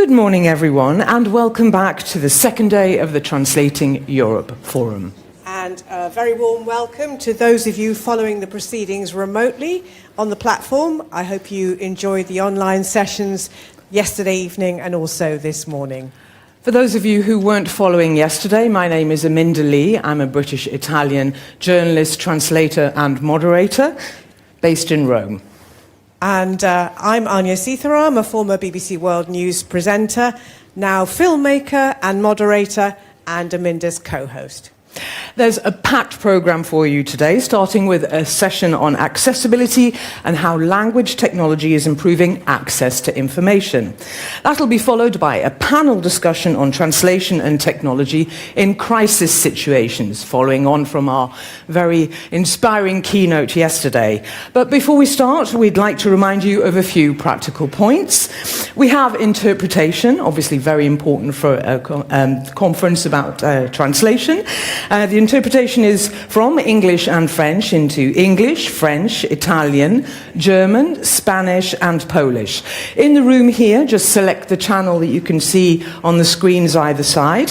Good morning, everyone, and welcome back to the second day of the Translating Europe Forum. And a very warm welcome to those of you following the proceedings remotely on the platform. I hope you enjoyed the online sessions yesterday evening and also this morning. For those of you who weren't following yesterday, my name is Aminda Lee. I'm a British-Italian journalist, translator and moderator based in Rome. And I'm Anya Sitharam, a former BBC World News presenter, now filmmaker and moderator, and Aminda's co-host. There's a packed programme for you today, starting with a session on accessibility and how language technology is improving access to information. That'll be followed by a panel discussion on translation and technology in crisis situations, following on from our very inspiring keynote yesterday. But before we start, we'd like to remind you of a few practical points. We have interpretation, obviously very important for a conference about translation. The interpretation is from English and French into English, French, Italian, German, Spanish and Polish. In the room here, just select the channel that you can see on the screens either side.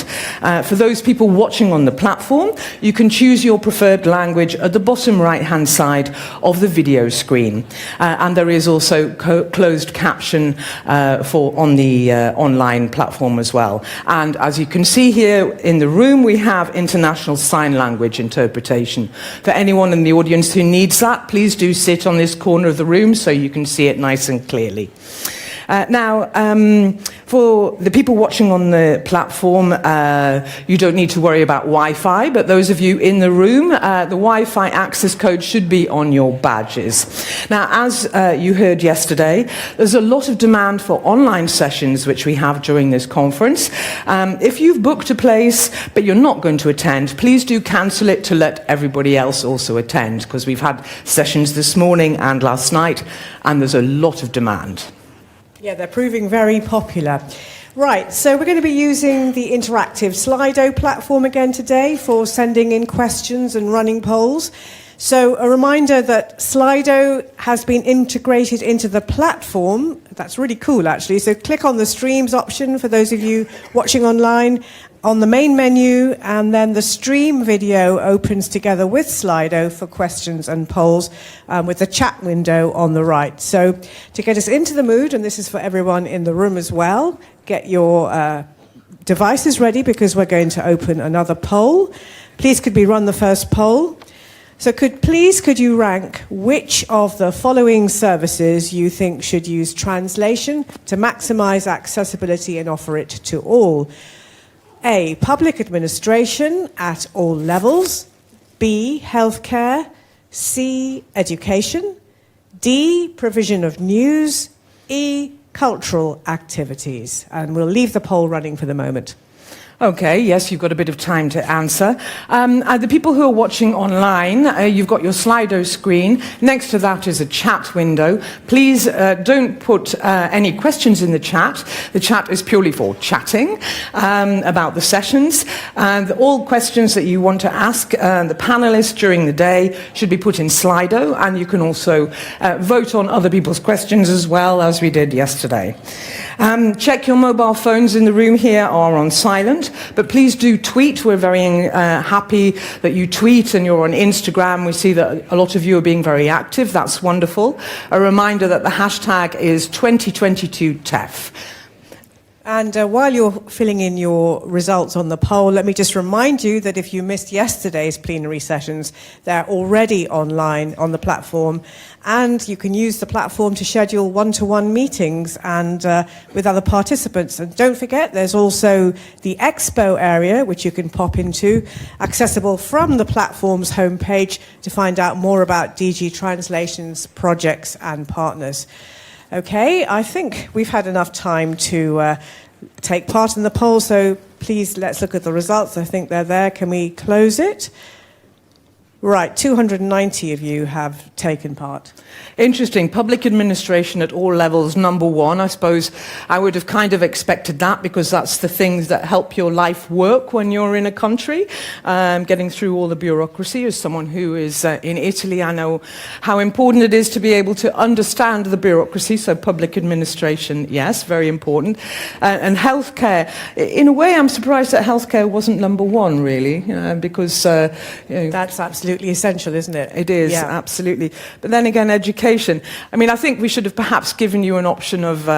For those people watching on the platform, you can choose your preferred language at the bottom right-hand side of the video screen. And there is also closed caption on the online platform as well. And as you can see here in the room, we have international sign language interpretation. For anyone in the audience who needs that, please do sit on this corner of the room so you can see it nice and clearly. For the people watching on the platform, you don't need to worry about Wi-Fi, but those of you in the room, the Wi-Fi access code should be on your badges. Now, as you heard yesterday, there's a lot of demand for online sessions which we have during this conference. If you've booked a place but you're not going to attend, please do cancel it to let everybody else also attend, because we've had sessions this morning and last night, and there's a lot of demand. Yeah, they're proving very popular. Right, so we're going to be using the interactive Slido platform again today for sending in questions and running polls. So a reminder that Slido has been integrated into the platform. That's really cool, actually. So click on the Streams option for those of you watching online on the main menu, and then the stream video opens together with Slido for questions and polls with the chat window on the right. So to get us into the mood, and this is for everyone in the room as well, get your devices ready because we're going to open another poll. Please could we run the first poll? So could you rank which of the following services you think should use translation to maximize accessibility and offer it to all? A, public administration at all levels. B, healthcare. C, education. D, provision of news. E, cultural activities. And we'll leave the poll running for the moment. Okay, yes, you've got a bit of time to answer. The people who are watching online, you've got your Slido screen. Next to that is a chat window. Please don't put any questions in the chat. The chat is purely for chatting about the sessions. And all questions that you want to ask the panelists during the day should be put in Slido, and you can also vote on other people's questions as well, as we did yesterday. Check your mobile phones in the room here are on silent. But please do tweet. We're very happy that you tweet and you're on Instagram. We see that a lot of you are being very active. That's wonderful. A reminder that the hashtag is 2022TEF. And while you're filling in your results on the poll, let me just remind you that if you missed yesterday's plenary sessions, they're already online on the platform, and you can use the platform to schedule one-to-one meetings and with other participants. And don't forget, there's also the expo area, which you can pop into, accessible from the platform's homepage to find out more about DG Translation's projects and partners. Okay, I think we've had enough time to take part in the poll, so please let's look at the results. I think they're there. Can we close it? Right, 290 of you have taken part. Interesting. Public administration at all levels, number one. I suppose I would have kind of expected that because that's the things that help your life work when you're in a country. Getting through all the bureaucracy. As someone who is in Italy, I know how important it is to be able to understand the bureaucracy. So public administration, yes, very important. And healthcare. In a way, I'm surprised that healthcare wasn't number one, really, because... That's absolutely essential, isn't it? It is, yeah. Absolutely. But then again, education. I mean, I think we should have perhaps given you an option of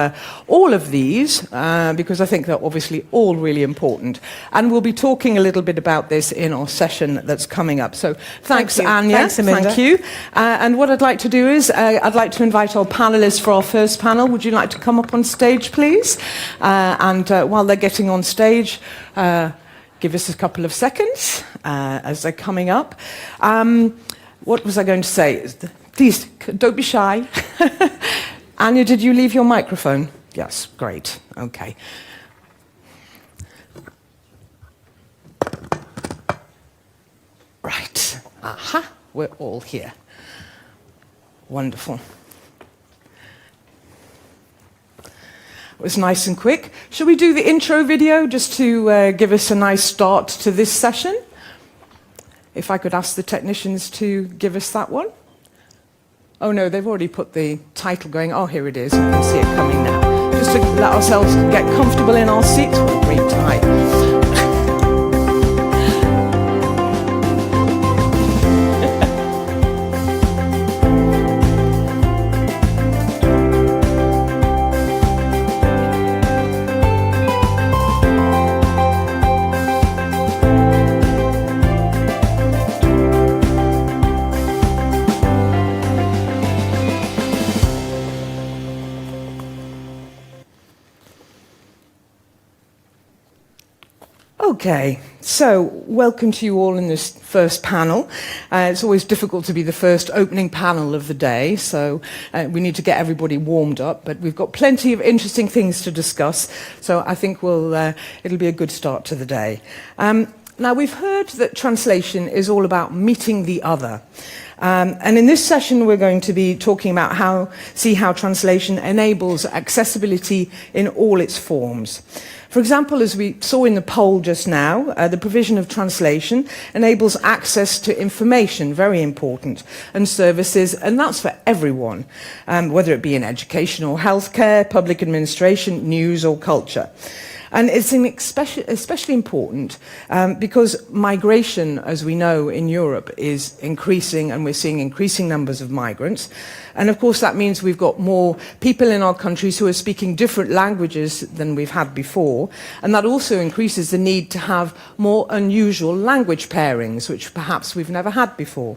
all of these, because I think they're obviously all really important. And we'll be talking a little bit about this in our session that's coming up. So thanks, Anya. Thanks, Amanda. Thank you. And what I'd like to do is, I'd like to invite our panelists for our first panel. Would you like to come up on stage, please? And while they're getting on stage, give us a couple of seconds as they're coming up. What was I going to say? Please, don't be shy. Anya, did you leave your microphone? Yes, great. Okay. Right. Aha, we're all here. Wonderful. It was nice and quick. Shall we do the intro video just to give us a nice start to this session? If I could ask the technicians to give us that one. Oh no, they've already put the title going. Oh, here it is. I can see it coming now. Just to let ourselves get comfortable in our seats. What a great time. Okay, so welcome to you all in this first panel. It's always difficult to be the first opening panel of the day, so we need to get everybody warmed up, but we've got plenty of interesting things to discuss, so I think it'll be a good start to the day. Now, we've heard that translation is all about meeting the other. And in this session, we're going to be talking about how translation enables accessibility in all its forms. For example, as we saw in the poll just now, the provision of translation enables access to information, very important, and services, and that's for everyone, whether it be in education or healthcare, public administration, news or culture. And it's especially important because migration, as we know, in Europe is increasing, and we're seeing increasing numbers of migrants. And of course, that means we've got more people in our countries who are speaking different languages than we've had before. And that also increases the need to have more unusual language pairings, which perhaps we've never had before.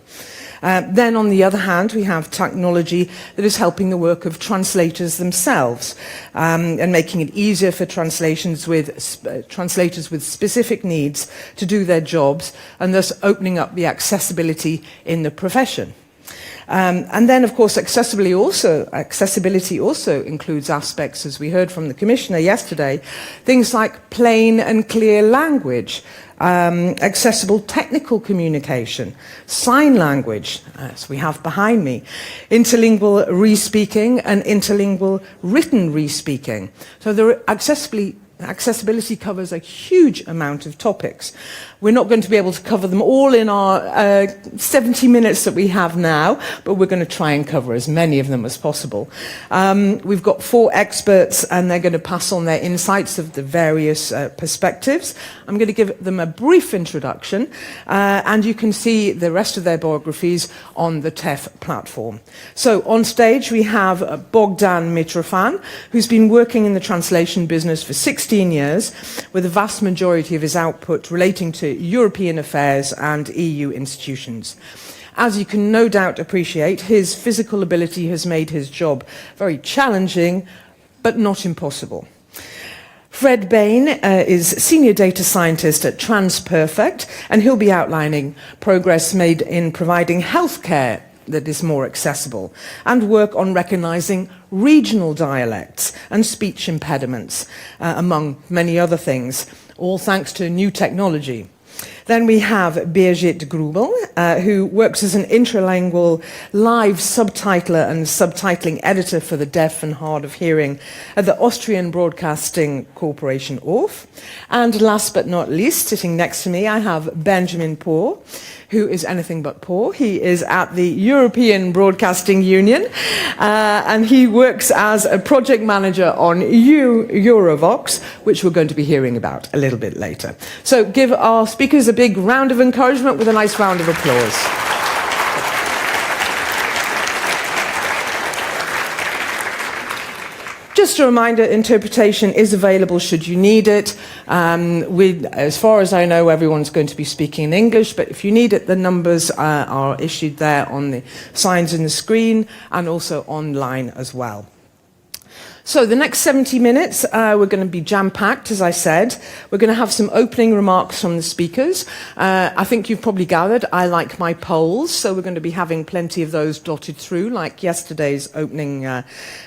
Then, on the other hand, we have technology that is helping the work of translators themselves and making it easier for translators with specific needs to do their jobs, and thus opening up the accessibility in the profession. And then, of course, accessibility also includes aspects, as we heard from the Commissioner yesterday, things like plain and clear language, accessible technical communication, sign language, as we have behind me, interlingual re-speaking and interlingual written re-speaking. So accessibility covers a huge amount of topics. We're not going to be able to cover them all in our 70 minutes that we have now, but we're going to try and cover as many of them as possible. We've got 4 experts, and they're going to pass on their insights of the various perspectives. I'm going to give them a brief introduction, and you can see the rest of their biographies on the TEF platform. So on stage we have Bogdan Mitrofan, who's been working in the translation business for 16 years, with a vast majority of his output relating to European affairs and EU institutions. As you can no doubt appreciate, his physical ability has made his job very challenging, but not impossible. Fred Bane is Senior Data Scientist at TransPerfect, and he'll be outlining progress made in providing healthcare that is more accessible, and work on recognising regional dialects and speech impediments, among many other things, all thanks to new technology. Then we have Birgit Grübl, who works as an intralingual live subtitler and subtitling editor for the deaf and hard of hearing at the Austrian Broadcasting Cooperation (ORF). And last but not least, sitting next to me, I have Benjamin Poor, who is anything but poor. He is at the European Broadcasting Union, and he works as a project manager on Eurovox, which we're going to be hearing about a little bit later. So give our speakers a big round of encouragement with a nice round of applause. Just a reminder, interpretation is available should you need it. As far as I know, everyone's going to be speaking in English, but if you need it, the numbers are issued there on the signs in the screen and also online as well. So the next 70 minutes, we're going to be jam-packed, as I said. We're going to have some opening remarks from the speakers. I think you've probably gathered I like my polls, so we're going to be having plenty of those dotted through, like yesterday's opening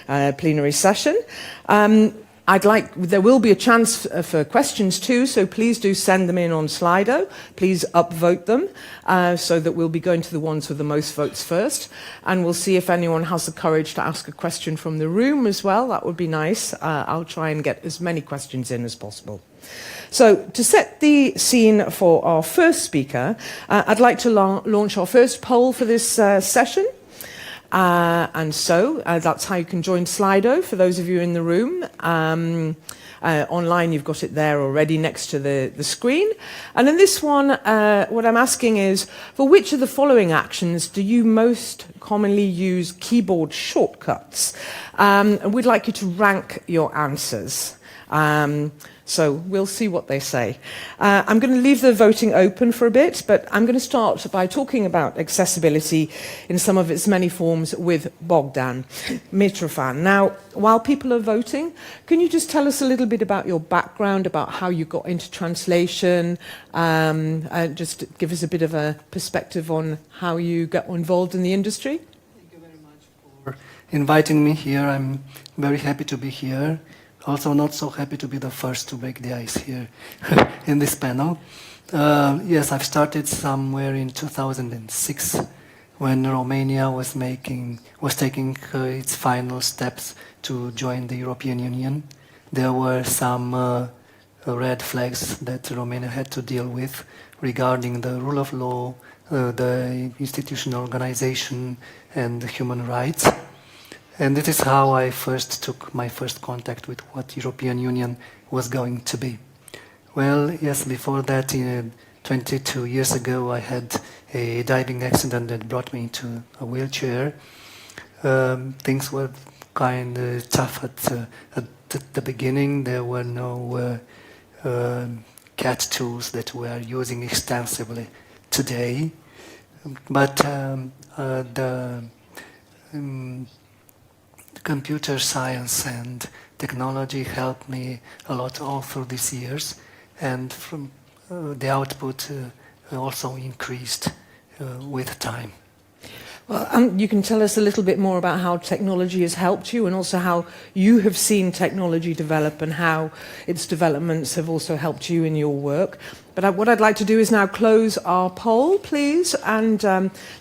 plenary session. There will be a chance for questions too, so please do send them in on Slido. Please upvote them so that we'll be going to the ones with the most votes first. And we'll see if anyone has the courage to ask a question from the room as well. That would be nice. I'll try and get as many questions in as possible. So to set the scene for our first speaker, I'd like to launch our first poll for this session. And so that's how you can join Slido for those of you in the room. Online, you've got it there already next to the screen. And in this one, what I'm asking is, for which of the following actions do you most commonly use keyboard shortcuts? And we'd like you to rank your answers. So we'll see what they say. I'm going to leave the voting open for a bit, but I'm going to start by talking about accessibility in some of its many forms with Bogdan Mitrofan. Now, while people are voting, can you just tell us a little bit about your background, about how you got into translation, just give us a bit of a perspective on how you got involved in the industry? Thank you very much for inviting me here. I'm very happy to be here. Also not so happy to be the first to break the ice here in this panel. Yes, I've started somewhere in 2006 when Romania was taking its final steps to join the European Union. There were some red flags that Romania had to deal with regarding the rule of law, the institutional organization and human rights. And this is how I first took my first contact with what European Union was going to be. Well, yes, before that, 22 years ago, I had a diving accident that brought me into a wheelchair. Things were kind of tough at the beginning. There were no CAT tools that we are using extensively today. But the computer science and technology helped me a lot all through these years, and from the output also increased with time. Well, you can tell us a little bit more about how technology has helped you and also how you have seen technology develop and how its developments have also helped you in your work. But what I'd like to do is now close our poll, please, and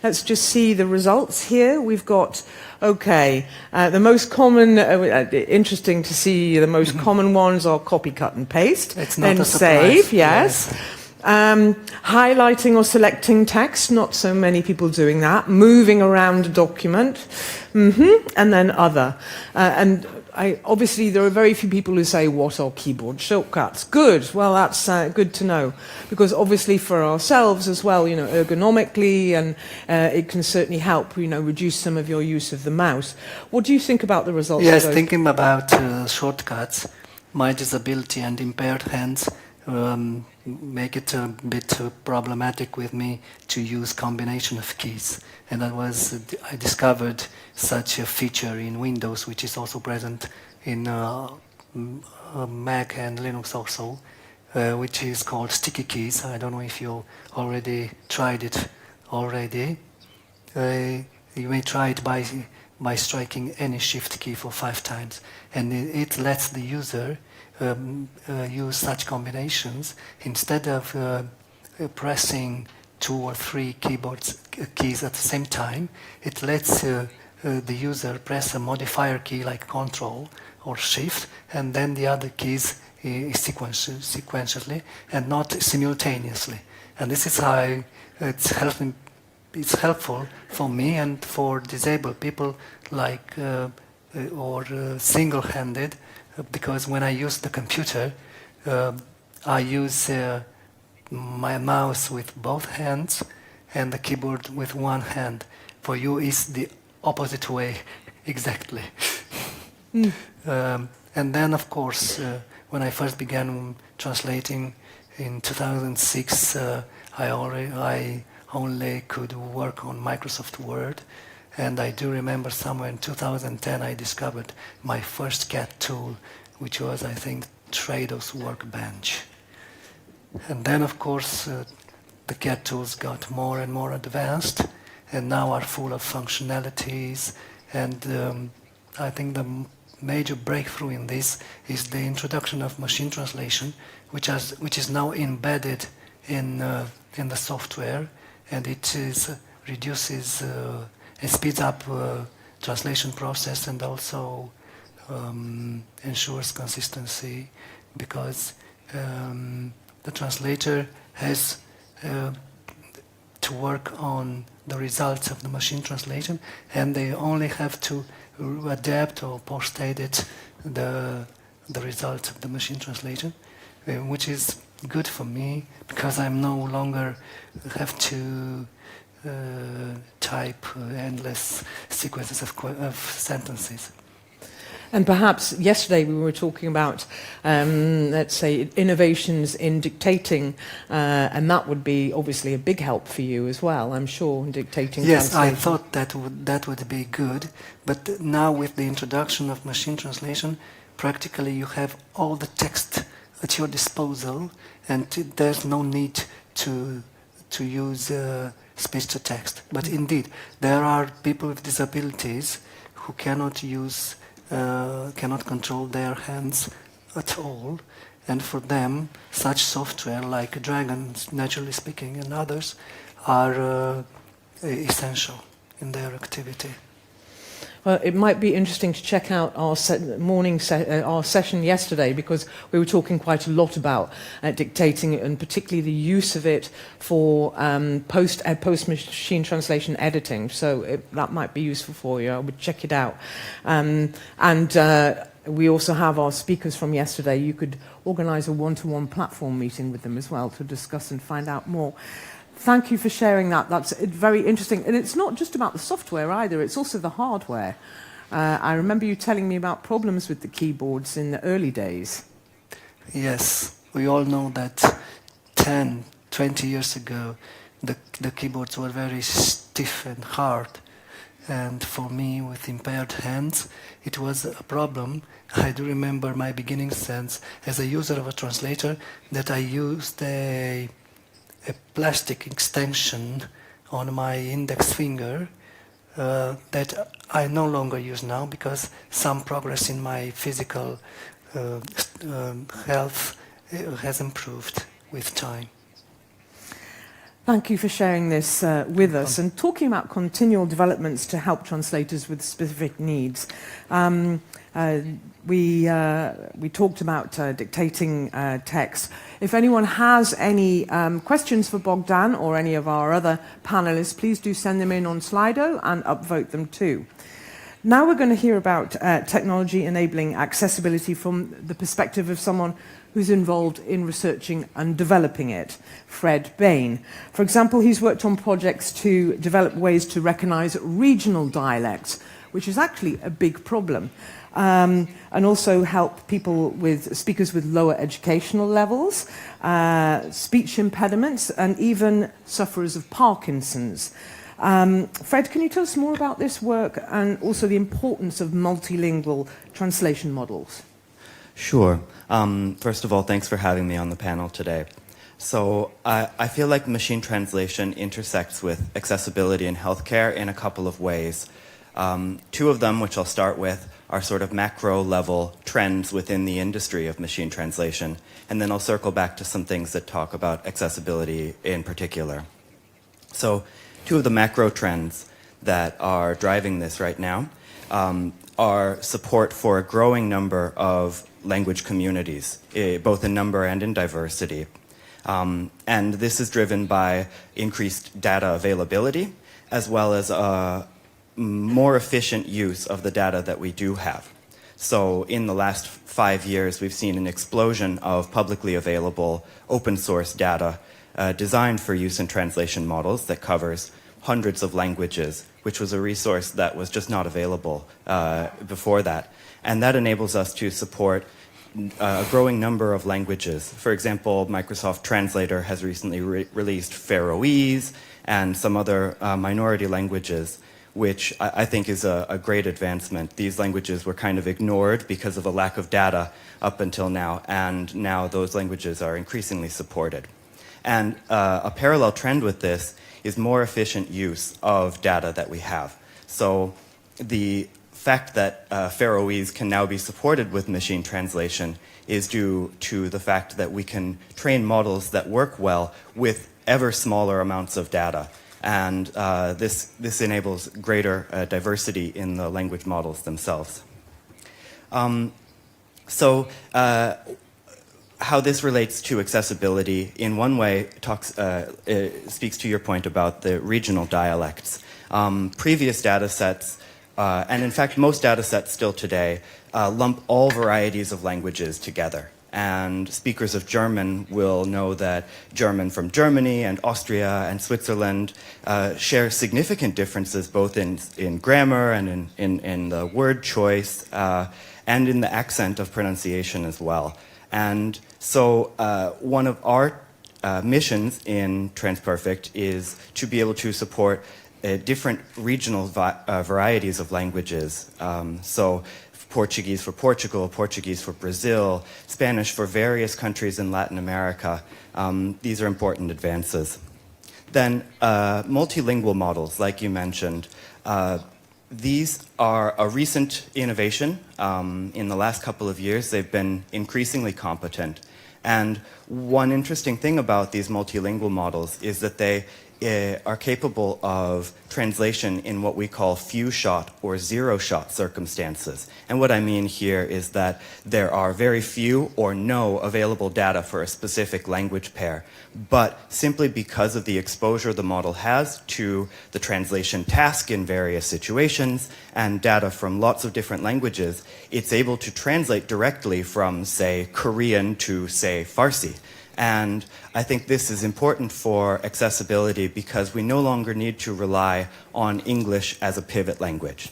let's just see the results here. We've got, okay, the most common, interesting to see the most common ones are copy, cut and paste. It's not then a surprise. save, yes. Highlighting or selecting text, not so many people doing that. Moving around a document, and then other. Obviously, there are very few people who say, what are keyboard shortcuts? Good, well, that's good to know. Because obviously for ourselves as well, ergonomically, and it can certainly help, reduce some of your use of the mouse. What do you think about the results? Yes, thinking about shortcuts, my disability and impaired hands make it a bit problematic with me to use combination of keys. And I discovered such a feature in Windows, which is also present in Mac and Linux also, which is called sticky keys. I don't know if you already tried it already. You may try it by striking any shift key for 5 times, and it lets the user use such combinations instead of pressing 2 or 3 keys at the same time. It lets the user press a modifier key like Control or Shift, and then the other keys sequentially and not simultaneously. And this is how it's helpful for me and for disabled people, like or single-handed, because when I use the computer, I use my mouse with both hands and the keyboard with one hand. For you, it's the opposite way, exactly. And then, of course, when I first began translating in 2006, I only could work on Microsoft Word, and I do remember somewhere in 2010 I discovered my first CAT tool, which was, I think, Trados Workbench. And then, of course, the CAT tools got more and more advanced, and now are full of functionalities. And I think the major breakthrough in this is the introduction of machine translation, which is now embedded in the software, and it reduces and speeds up translation process, and also ensures consistency, because the translator has to work on the results of the machine translation, and they only have to adapt or post-edit the results of the machine translation, which is good for me, because I no longer have to type endless sequences of sentences. And perhaps yesterday we were talking about, let's say, innovations in dictating, and that would be obviously a big help for you as well, I'm sure, in dictating. Yes, I thought that would be good, but now with the introduction of machine translation, practically you have all the text at your disposal, and there's no need to use speech-to-text. But indeed, there are people with disabilities who cannot control their hands at all, and for them, such software like Dragon, Naturally Speaking, and others are essential in their activity. Well, it might be interesting to check out our our session yesterday, because we were talking quite a lot about dictating, and particularly the use of it for post-machine translation editing. So that might be useful for you. I would check it out. We also have our speakers from yesterday. You could organise a one-to-one platform meeting with them as well to discuss and find out more. Thank you for sharing that. That's very interesting. And it's not just about the software either, it's also the hardware. I remember you telling me about problems with the keyboards in the early days. Yes, we all know that 10, 20 years ago, the keyboards were very stiff and hard. And for me, with impaired hands, it was a problem. I do remember my beginning sense as a user of a translator that I used a plastic extension on my index finger that I no longer use now, because some progress in my physical health has improved with time. Thank you for sharing this with us. And talking about continual developments to help translators with specific needs, we talked about dictating text. If anyone has any questions for Bogdan or any of our other panelists, please do send them in on Slido and upvote them too. Now we're going to hear about technology enabling accessibility from the perspective of someone who's involved in researching and developing it, Fred Bane. For example, he's worked on projects to develop ways to recognise regional dialects, which is actually a big problem, and also help people with speakers with lower educational levels, speech impediments, and even sufferers of Parkinson's. Fred, can you tell us more about this work and also the importance of multilingual translation models? Sure. First of all, thanks for having me on the panel today. So I feel like machine translation intersects with accessibility in healthcare in a couple of ways. Two of them, which I'll start with, are sort of macro level trends within the industry of machine translation. And then I'll circle back to some things that talk about accessibility in particular. So, two of the macro trends that are driving this right now are support for a growing number of language communities, both in number and in diversity. And this is driven by increased data availability, as well as a more efficient use of the data that we do have. So in the last 5 years, we've seen an explosion of publicly available open source data designed for use in translation models that covers hundreds of languages, which was a resource that was just not available before that. And that enables us to support a growing number of languages. For example, Microsoft Translator has recently released Faroese and some other minority languages, which I think is a great advancement. These languages were kind of ignored because of a lack of data up until now, and now those languages are increasingly supported. And a parallel trend with this is more efficient use of data that we have. So the fact that Faroese can now be supported with machine translation is due to the fact that we can train models that work well with ever smaller amounts of data. And this enables greater diversity in the language models themselves. How this relates to accessibility, in one way, speaks to your point about the regional dialects. Previous data sets, and in fact most data sets still today, lump all varieties of languages together. And speakers of German will know that German from Germany and Austria and Switzerland share significant differences both in grammar and in the word choice and in the accent of pronunciation as well. And so one of our missions in TransPerfect is to be able to support different regional varieties of languages. So Portuguese for Portugal, Portuguese for Brazil, Spanish for various countries in Latin America. These are important advances. Then multilingual models, like you mentioned. These are a recent innovation. In the last couple of years, they've been increasingly competent. And one interesting thing about these multilingual models is that they are capable of translation in what we call few-shot or zero-shot circumstances. And what I mean here is that there are very few or no available data for a specific language pair, but simply because of the exposure the model has to the translation task in various situations and data from lots of different languages, it's able to translate directly from, say, Korean to, say, Farsi. And I think this is important for accessibility because we no longer need to rely on English as a pivot language.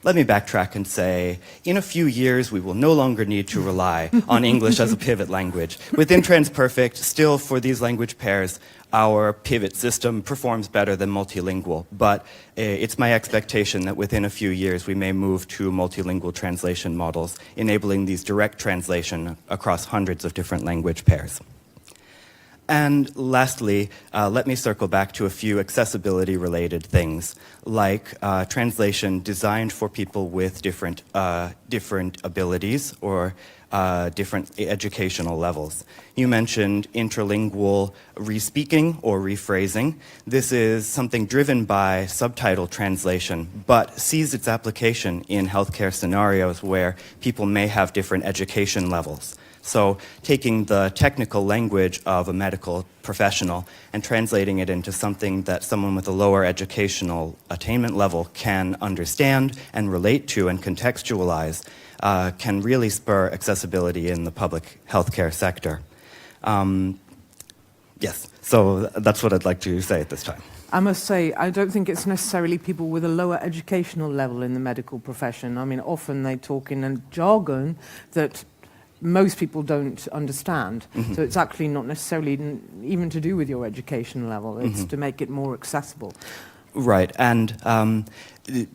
Let me backtrack and say, in a few years, we will no longer need to rely on English as a pivot language. Within TransPerfect, still for these language pairs, our pivot system performs better than multilingual. But it's my expectation that within a few years, we may move to multilingual translation models, enabling these direct translation across hundreds of different language pairs. And lastly, let me circle back to a few accessibility-related things, like translation designed for people with different abilities or different educational levels. You mentioned intralingual respeaking or rephrasing. This is something driven by subtitle translation, but sees its application in healthcare scenarios where people may have different education levels. So taking the technical language of a medical professional and translating it into something that someone with a lower educational attainment level can understand and relate to and contextualize can really spur accessibility in the public healthcare sector. Yes, so that's what I'd like to say at this time. I must say, I don't think it's necessarily people with a lower educational level in the medical profession. I mean, often they talk in a jargon that most people don't understand. Mm-hmm. So it's actually not necessarily even to do with your education level. It's to make it more accessible. Right, and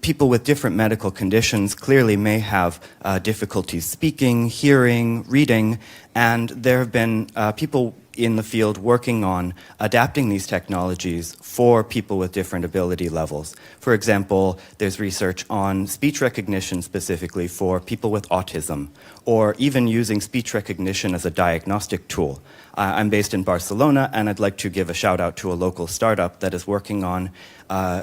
people with different medical conditions clearly may have difficulties speaking, hearing, reading, and there have been people in the field working on adapting these technologies for people with different ability levels. For example, there's research on speech recognition specifically for people with autism, or even using speech recognition as a diagnostic tool. I'm based in Barcelona, and I'd like to give a shout out to a local startup that is working on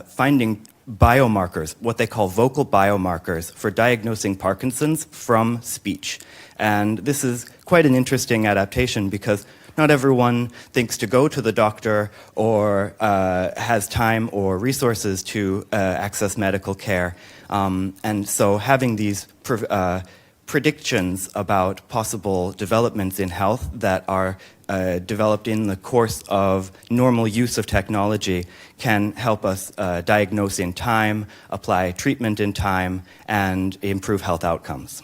finding biomarkers, what they call vocal biomarkers, for diagnosing Parkinson's from speech. And this is quite an interesting adaptation because not everyone thinks to go to the doctor or has time or resources to access medical care. And so having these predictions about possible developments in health that are developed in the course of normal use of technology can help us diagnose in time, apply treatment in time, and improve health outcomes.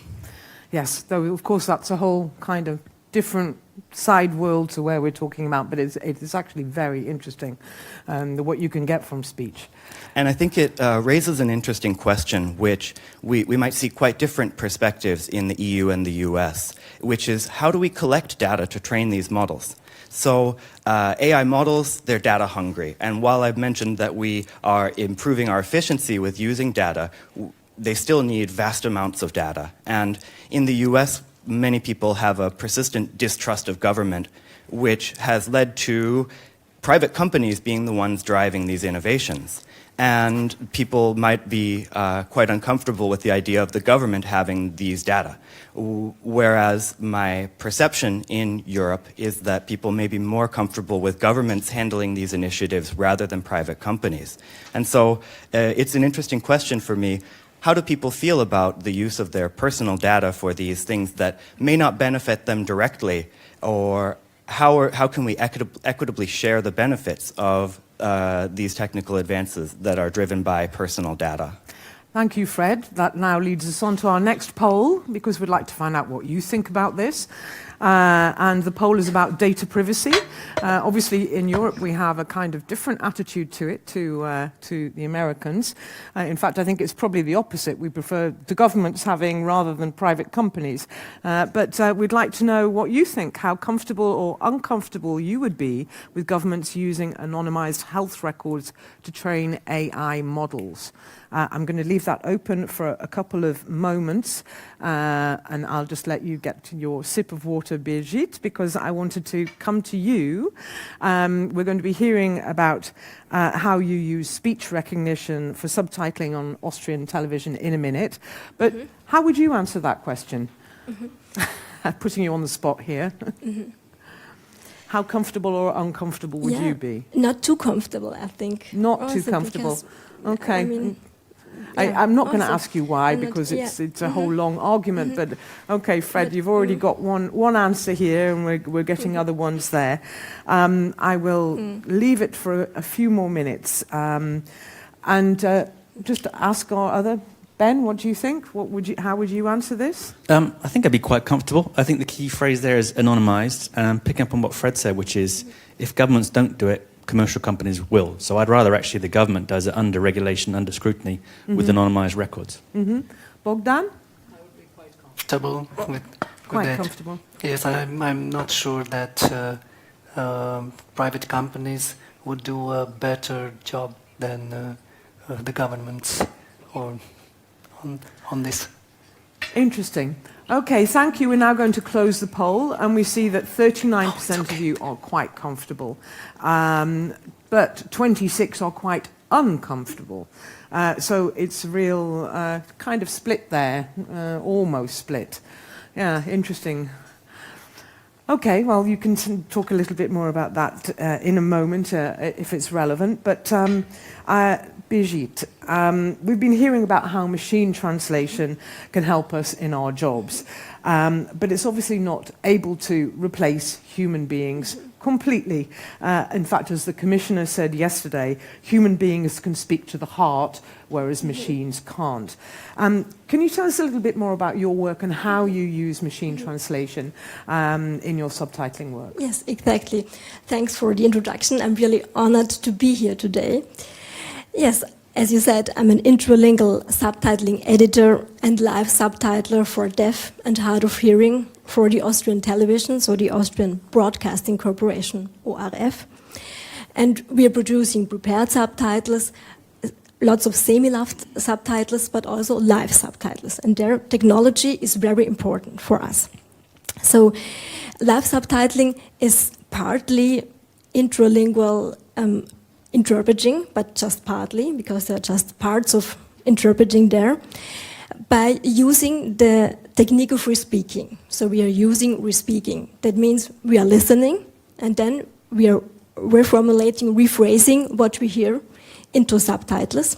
Yes, though of course that's a whole kind of different side world to where we're talking about, but it's actually very interesting, what you can get from speech. And I think it raises an interesting question, which we might see quite different perspectives in the EU and the US, which is how do we collect data to train these models? So AI models, they're data hungry. And while I've mentioned that we are improving our efficiency with using data, they still need vast amounts of data. And in the US, many people have a persistent distrust of government, which has led to private companies being the ones driving these innovations. And people might be quite uncomfortable with the idea of the government having these data. Whereas my perception in Europe is that people may be more comfortable with governments handling these initiatives rather than private companies. And so it's an interesting question for me. How do people feel about the use of their personal data for these things that may not benefit them directly? Or how can we equitably share the benefits of these technical advances that are driven by personal data? Thank you, Fred. That now leads us on to our next poll, because we'd like to find out what you think about this. And the poll is about data privacy. Obviously, in Europe, we have a kind of different attitude to it, to the Americans. In fact, I think it's probably the opposite. We prefer the governments having rather than private companies. But we'd like to know what you think, how comfortable or uncomfortable you would be with governments using anonymized health records to train AI models. I'm going to leave that open for a couple of moments, and I'll just let you get to your sip of water, Birgit, because I wanted to come to you. We're going to be hearing about how you use speech recognition for subtitling on Austrian television in a minute. But how would you answer that question? Putting you on the spot here. How comfortable or uncomfortable would you be? Not too comfortable, I think. Not too comfortable. Okay. I'm not going to ask you why, because it's a whole long argument. But okay, Fred, you've already got one answer here, and we're getting other ones there. I will leave it for a few more minutes, and just ask our other. Ben, what do you think? How would you answer this? I think I'd be quite comfortable. I think the key phrase there is anonymised, and I'm picking up on what Fred said, which is if governments don't do it, commercial companies will. So I'd rather actually the government does it under regulation, under scrutiny, with anonymised records. Bogdan? I would be quite comfortable with Quite that. comfortable. Yes, I'm not sure that private companies would do a better job than the governments on this. Interesting. Okay, thank you. We're now going to close the poll, and we see that 39% of you are quite comfortable, but 26% are quite uncomfortable. So it's a real kind of split there, almost split. Yeah, interesting. Okay, well, you can talk a little bit more about that in a moment if it's relevant. But Birgit, we've been hearing about how machine translation can help us in our jobs, but it's obviously not able to replace human beings completely. In fact, as the Commissioner said yesterday, human beings can speak to the heart, whereas machines can't. Can you tell us a little bit more about your work and how you use machine translation in your subtitling work? Yes, exactly. Thanks for the introduction. I'm really honored to be here today. Yes, as you said, I'm an intralingual subtitling editor and live subtitler for deaf and hard of hearing for the Austrian television, so the Austrian Broadcasting Cooperation, ORF. And we are producing prepared subtitles, lots of semi-live subtitles, but also live subtitles. And their technology is very important for us. So live subtitling is partly intralingual interpreting, but just partly, because there are just parts of interpreting there, by using the technique of respeaking. So we are using respeaking. That means we are listening, and then we are reformulating, rephrasing what we hear into subtitles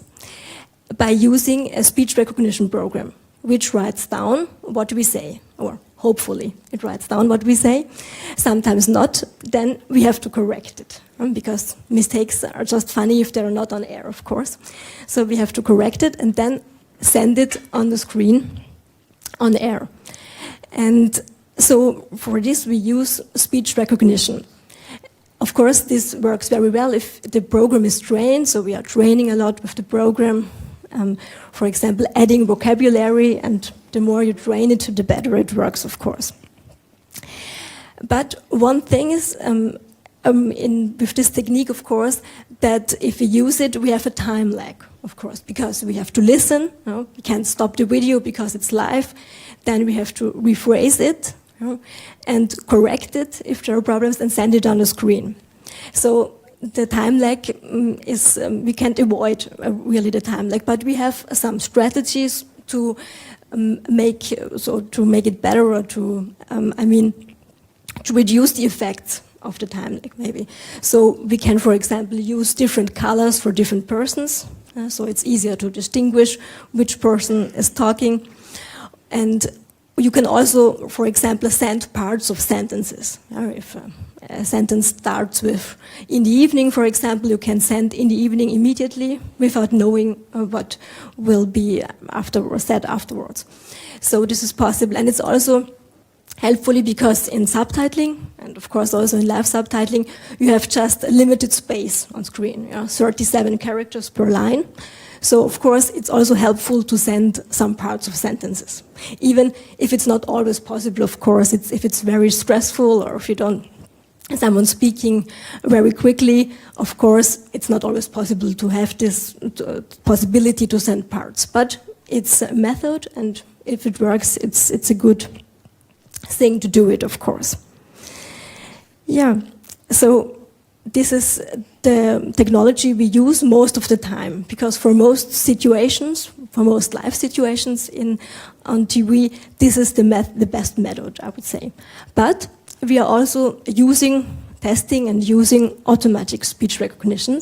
by using a speech recognition program, which writes down what we say, or hopefully it writes down what we say. Sometimes not, then we have to correct it, because mistakes are just funny if they're not on air, of course. So we have to correct it and then send it on the screen on air. And so for this we use speech recognition. Of course, this works very well if the program is trained, so we are training a lot with the program. For example, adding vocabulary, and the more you train it, the better it works, of course. But one thing is, with this technique, of course, that if we use it, we have a time lag, of course, because we have to listen. We can't stop the video because it's live. Then we have to rephrase it, and correct it if there are problems, and send it on the screen. So the time lag is, we can't avoid really the time lag, but we have some strategies to make it better, or to reduce the effects of the time lag, maybe. So we can, for example, use different colors for different persons, so it's easier to distinguish which person is talking. And you can also, for example, send parts of sentences. If a sentence starts with "in the evening," for example, you can send "in the evening" immediately without knowing what will be said afterwards. So this is possible, and it's also helpfully because in subtitling, and of course also in live subtitling, you have just a limited space on screen, 37 characters per line. So of course it's also helpful to send some parts of sentences, even if it's not always possible. Of course, if it's very stressful, or if you don't, someone speaking very quickly, of course it's not always possible to have this possibility to send parts. But it's a method, and if it works, it's a good thing to do it, of course. Yeah, so this is the technology we use most of the time, because for most situations, for most live situations on TV, this is the best method, I would say. But we are also testing and using automatic speech recognition,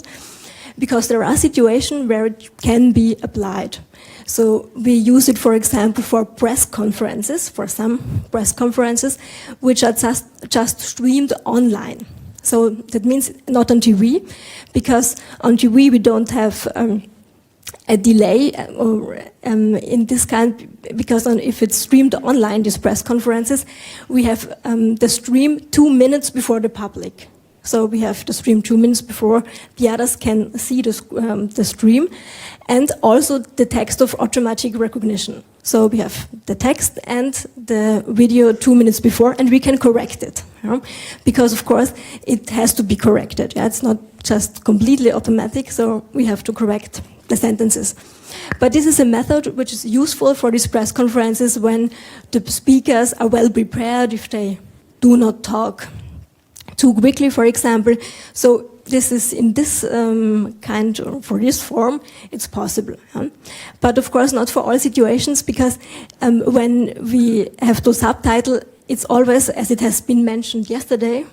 because there are situations where it can be applied. So we use it, for example, for press conferences, for some press conferences, which are just streamed online. So that means not on TV, because on TV we don't have a delay in this kind, because if it's streamed online, these press conferences, we have the stream 2 minutes before the public. So we have the stream 2 minutes before the others can see the stream, and also the text of automatic recognition. So we have the text and the video 2 minutes before, and we can correct it, because of course it has to be corrected. It's not just completely automatic, so we have to correct the sentences. But this is a method which is useful for these press conferences when the speakers are well prepared, if they do not talk too quickly, for example. So this is in this for this form, it's possible. But of course not for all situations, because when we have to subtitle, it's always, as it has been mentioned yesterday,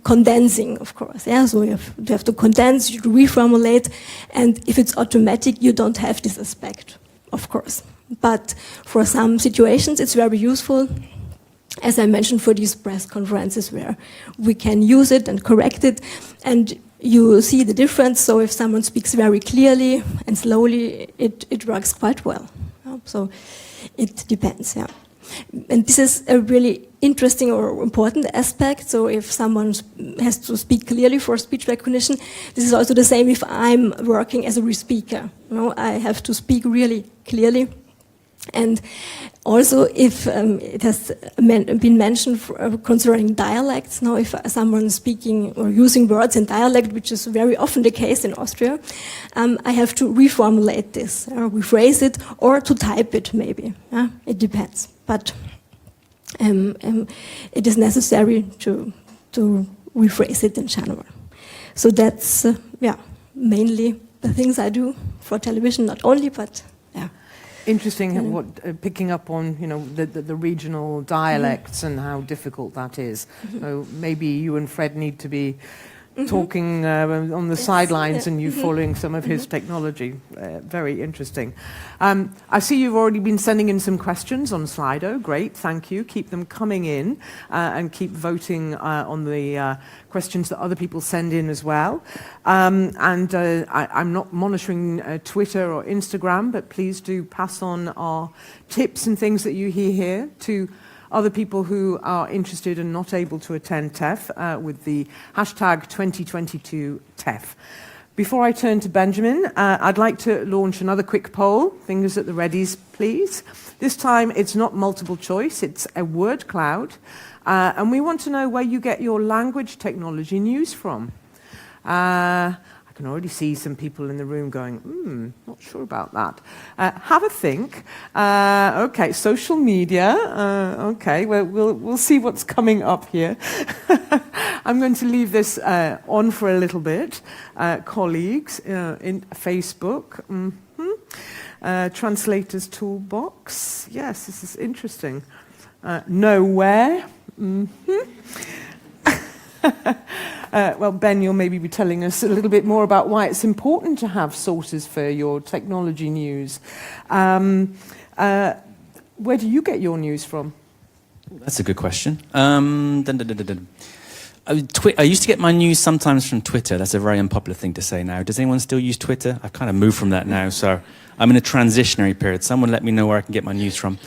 condensing, of course. So you have to condense, you reformulate, and if it's automatic, you don't have this aspect, of course. But for some situations, it's very useful, as I mentioned, for these press conferences where we can use it and correct it, and you see the difference. So if someone speaks very clearly and slowly, it works quite well. So it depends, And this is a really interesting or important aspect. So if someone has to speak clearly for speech recognition, this is also the same if I'm working as a re-speaker. I have to speak really clearly. And also, if it has been mentioned concerning dialects, now if someone's speaking or using words in dialect, which is very often the case in Austria, I have to reformulate this, or rephrase it, or to type it maybe. It depends. But it is necessary to rephrase it in general. So that's, mainly the things I do for television, not only, but yeah. Interesting, picking up on the regional dialects and how difficult that is. So maybe you and Fred need to be talking on the sidelines and you following some of his technology. Very interesting. I see you've already been sending in some questions on Slido. Great, thank you. Keep them coming in and keep voting on the questions that other people send in as well. I'm not monitoring Twitter or Instagram, but please do pass on our tips and things that you hear here to other people who are interested and not able to attend TEF with the hashtag 2022 TEF. Before I turn to Benjamin, I'd like to launch another quick poll. Fingers at the readies, please. This time it's not multiple choice, it's a word cloud. And we want to know where you get your language technology news from. I can already see some people in the room going, not sure about that. Have a think. Okay, social media. Okay, well, we'll see what's coming up here. I'm going to leave this on for a little bit. Colleagues in Facebook. Translators toolbox. Yes, this is interesting. Nowhere. Well, Ben, you'll maybe be telling us a little bit more about why it's important to have sources for your technology news. Where do you get your news from? That's a good question. I used to get my news sometimes from Twitter. That's a very unpopular thing to say now. Does anyone still use Twitter? I've kind of moved from that now, so I'm in a transitionary period. Someone let me know where I can get my news from.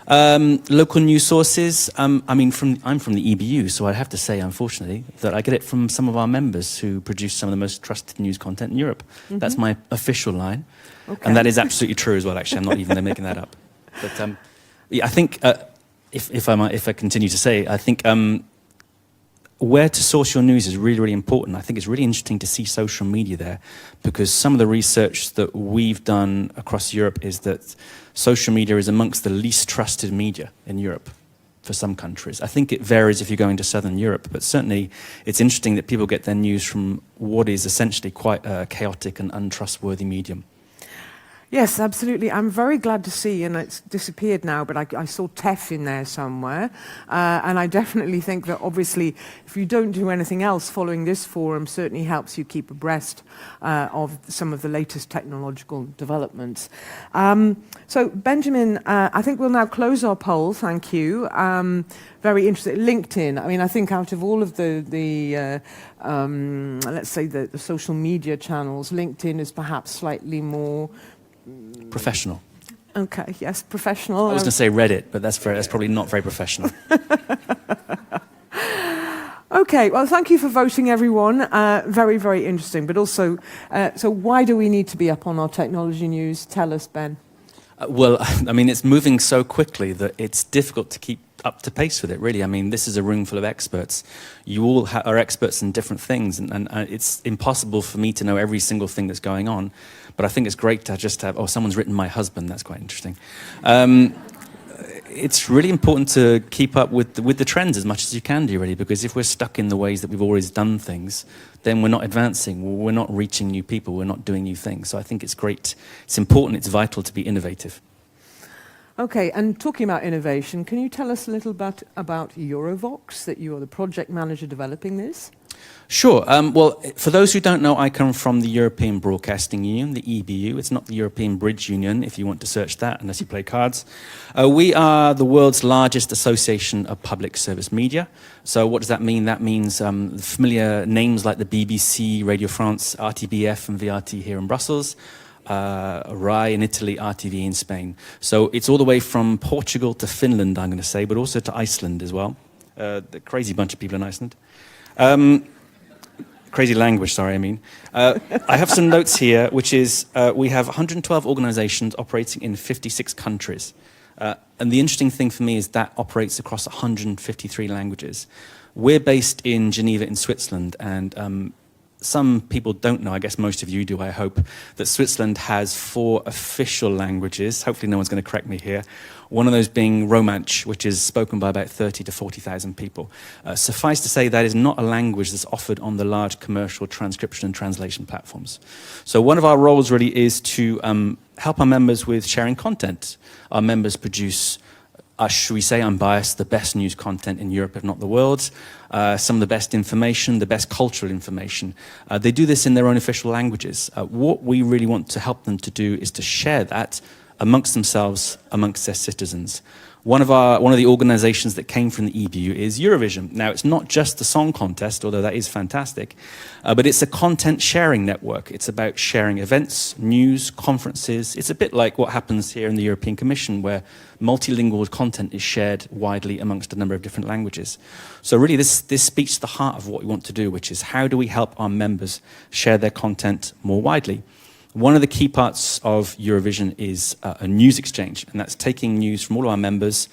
Local news sources, I'm from the EBU, so I have to say, unfortunately, that I get it from some of our members who produce some of the most trusted news content in Europe. That's my official line. Okay. And that is absolutely true as well, actually. I'm not even making that up. But I think, if I continue to say, I think where to source your news is really, really important. I think it's really interesting to see social media there, because some of the research that we've done across Europe is that social media is amongst the least trusted media in Europe for some countries. I think it varies if you go into Southern Europe, but certainly it's interesting that people get their news from what is essentially quite a chaotic and untrustworthy medium. Yes, absolutely. I'm very glad to see, and it's disappeared now, but I saw TEF in there somewhere. And I definitely think that obviously if you don't do anything else, following this forum certainly helps you keep abreast of some of the latest technological developments. So Benjamin, I think we'll now close our poll, thank you. Very interesting. LinkedIn, I mean, I think out of all of the let's say the social media channels, LinkedIn is perhaps slightly more professional. Okay, yes, professional. I was going to say Reddit, but that's probably not very professional. Okay, well, thank you for voting, everyone. Very, very interesting. But also, so why do we need to be up on our technology news? Tell us, Ben. Well, I mean, it's moving so quickly that it's difficult to keep up to pace with it, really. I mean, this is a room full of experts. You all are experts in different things, and it's impossible for me to know every single thing that's going on. But I think it's great to just have, someone's written my husband, that's quite interesting. It's really important to keep up with the trends as much as you can do, really, because if we're stuck in the ways that we've always done things, then we're not advancing, we're not reaching new people, we're not doing new things. So I think it's great, it's important, it's vital to be innovative. Okay, and talking about innovation, can you tell us a little bit about Eurovox, that you are the project manager developing this? Sure. Well, for those who don't know, I come from the European Broadcasting Union, the EBU. It's not the European Bridge Union, if you want to search that, unless you play cards. We are the world's largest association of public service media. So what does that mean? That means familiar names like the BBC, Radio France, RTBF and VRT here in Brussels. RAI in Italy, RTV in Spain. So it's all the way from Portugal to Finland, I'm going to say, but also to Iceland as well. The crazy bunch of people in Iceland. Crazy language, sorry, I mean. I have some notes here, which is we have 112 organizations operating in 56 countries. And the interesting thing for me is that operates across 153 languages. We're based in Geneva in Switzerland, and some people don't know, I guess most of you do, I hope, that Switzerland has 4 official languages. Hopefully no one's going to correct me here. One of those being Romansh, which is spoken by about 30 to 40,000 people. Suffice to say, that is not a language that's offered on the large commercial transcription and translation platforms. So one of our roles really is to help our members with sharing content. Our members produce, should we say, unbiased, the best news content in Europe, if not the world, some of the best information, the best cultural information. They do this in their own official languages. What we really want to help them to do is to share that amongst themselves, amongst their citizens. One of the organizations that came from the EBU is Eurovision. Now, it's not just the song contest, although that is fantastic, but it's a content sharing network. It's about sharing events, news, conferences. It's a bit like what happens here in the European Commission, where multilingual content is shared widely amongst a number of different languages. So really, this speaks to the heart of what we want to do, which is how do we help our members share their content more widely? One of the key parts of Eurovision is a news exchange, and that's taking news from all of our members,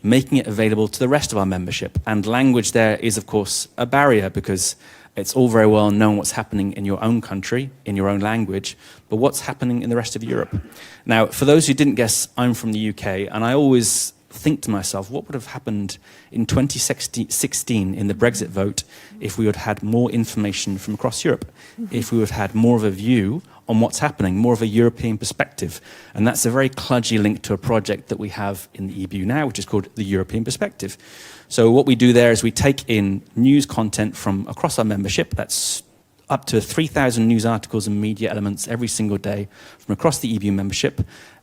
making it available to the rest of our membership. And language there is, of course, a barrier, because it's all very well known what's happening in your own country, in your own language, but what's happening in the rest of Europe? Now, for those who didn't guess, I'm from the UK, and I always think to myself, what would have happened in 2016 in the Brexit vote if we would have had more information from across Europe, if we would have had more of a view on what's happening, more of a European perspective. And that's a very kludgy link to a project that we have in the EBU now, which is called the European Perspective. So what we do there is we take in news content from across our membership. That's up to 3,000 news articles and media elements every single day from across the EBU membership,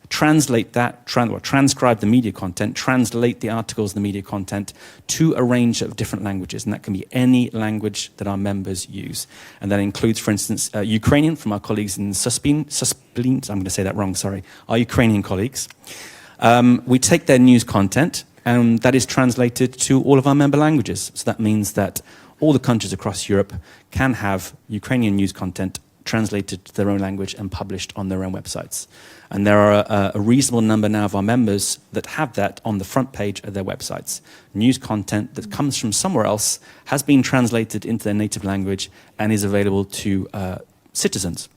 translate that, transcribe the media content, translate the articles and the media content to a range of different languages, and that can be any language that our members use. And that includes, for instance, Ukrainian from our colleagues in Suspin, I'm going to say that wrong, sorry, our Ukrainian colleagues. We take their news content, and that is translated to all of our member languages. So that means that all the countries across Europe can have Ukrainian news content translated to their own language and published on their own websites. And there are a reasonable number now of our members that have that on the front page of their websites. News content that comes from somewhere else has been translated into their native language and is available to citizens.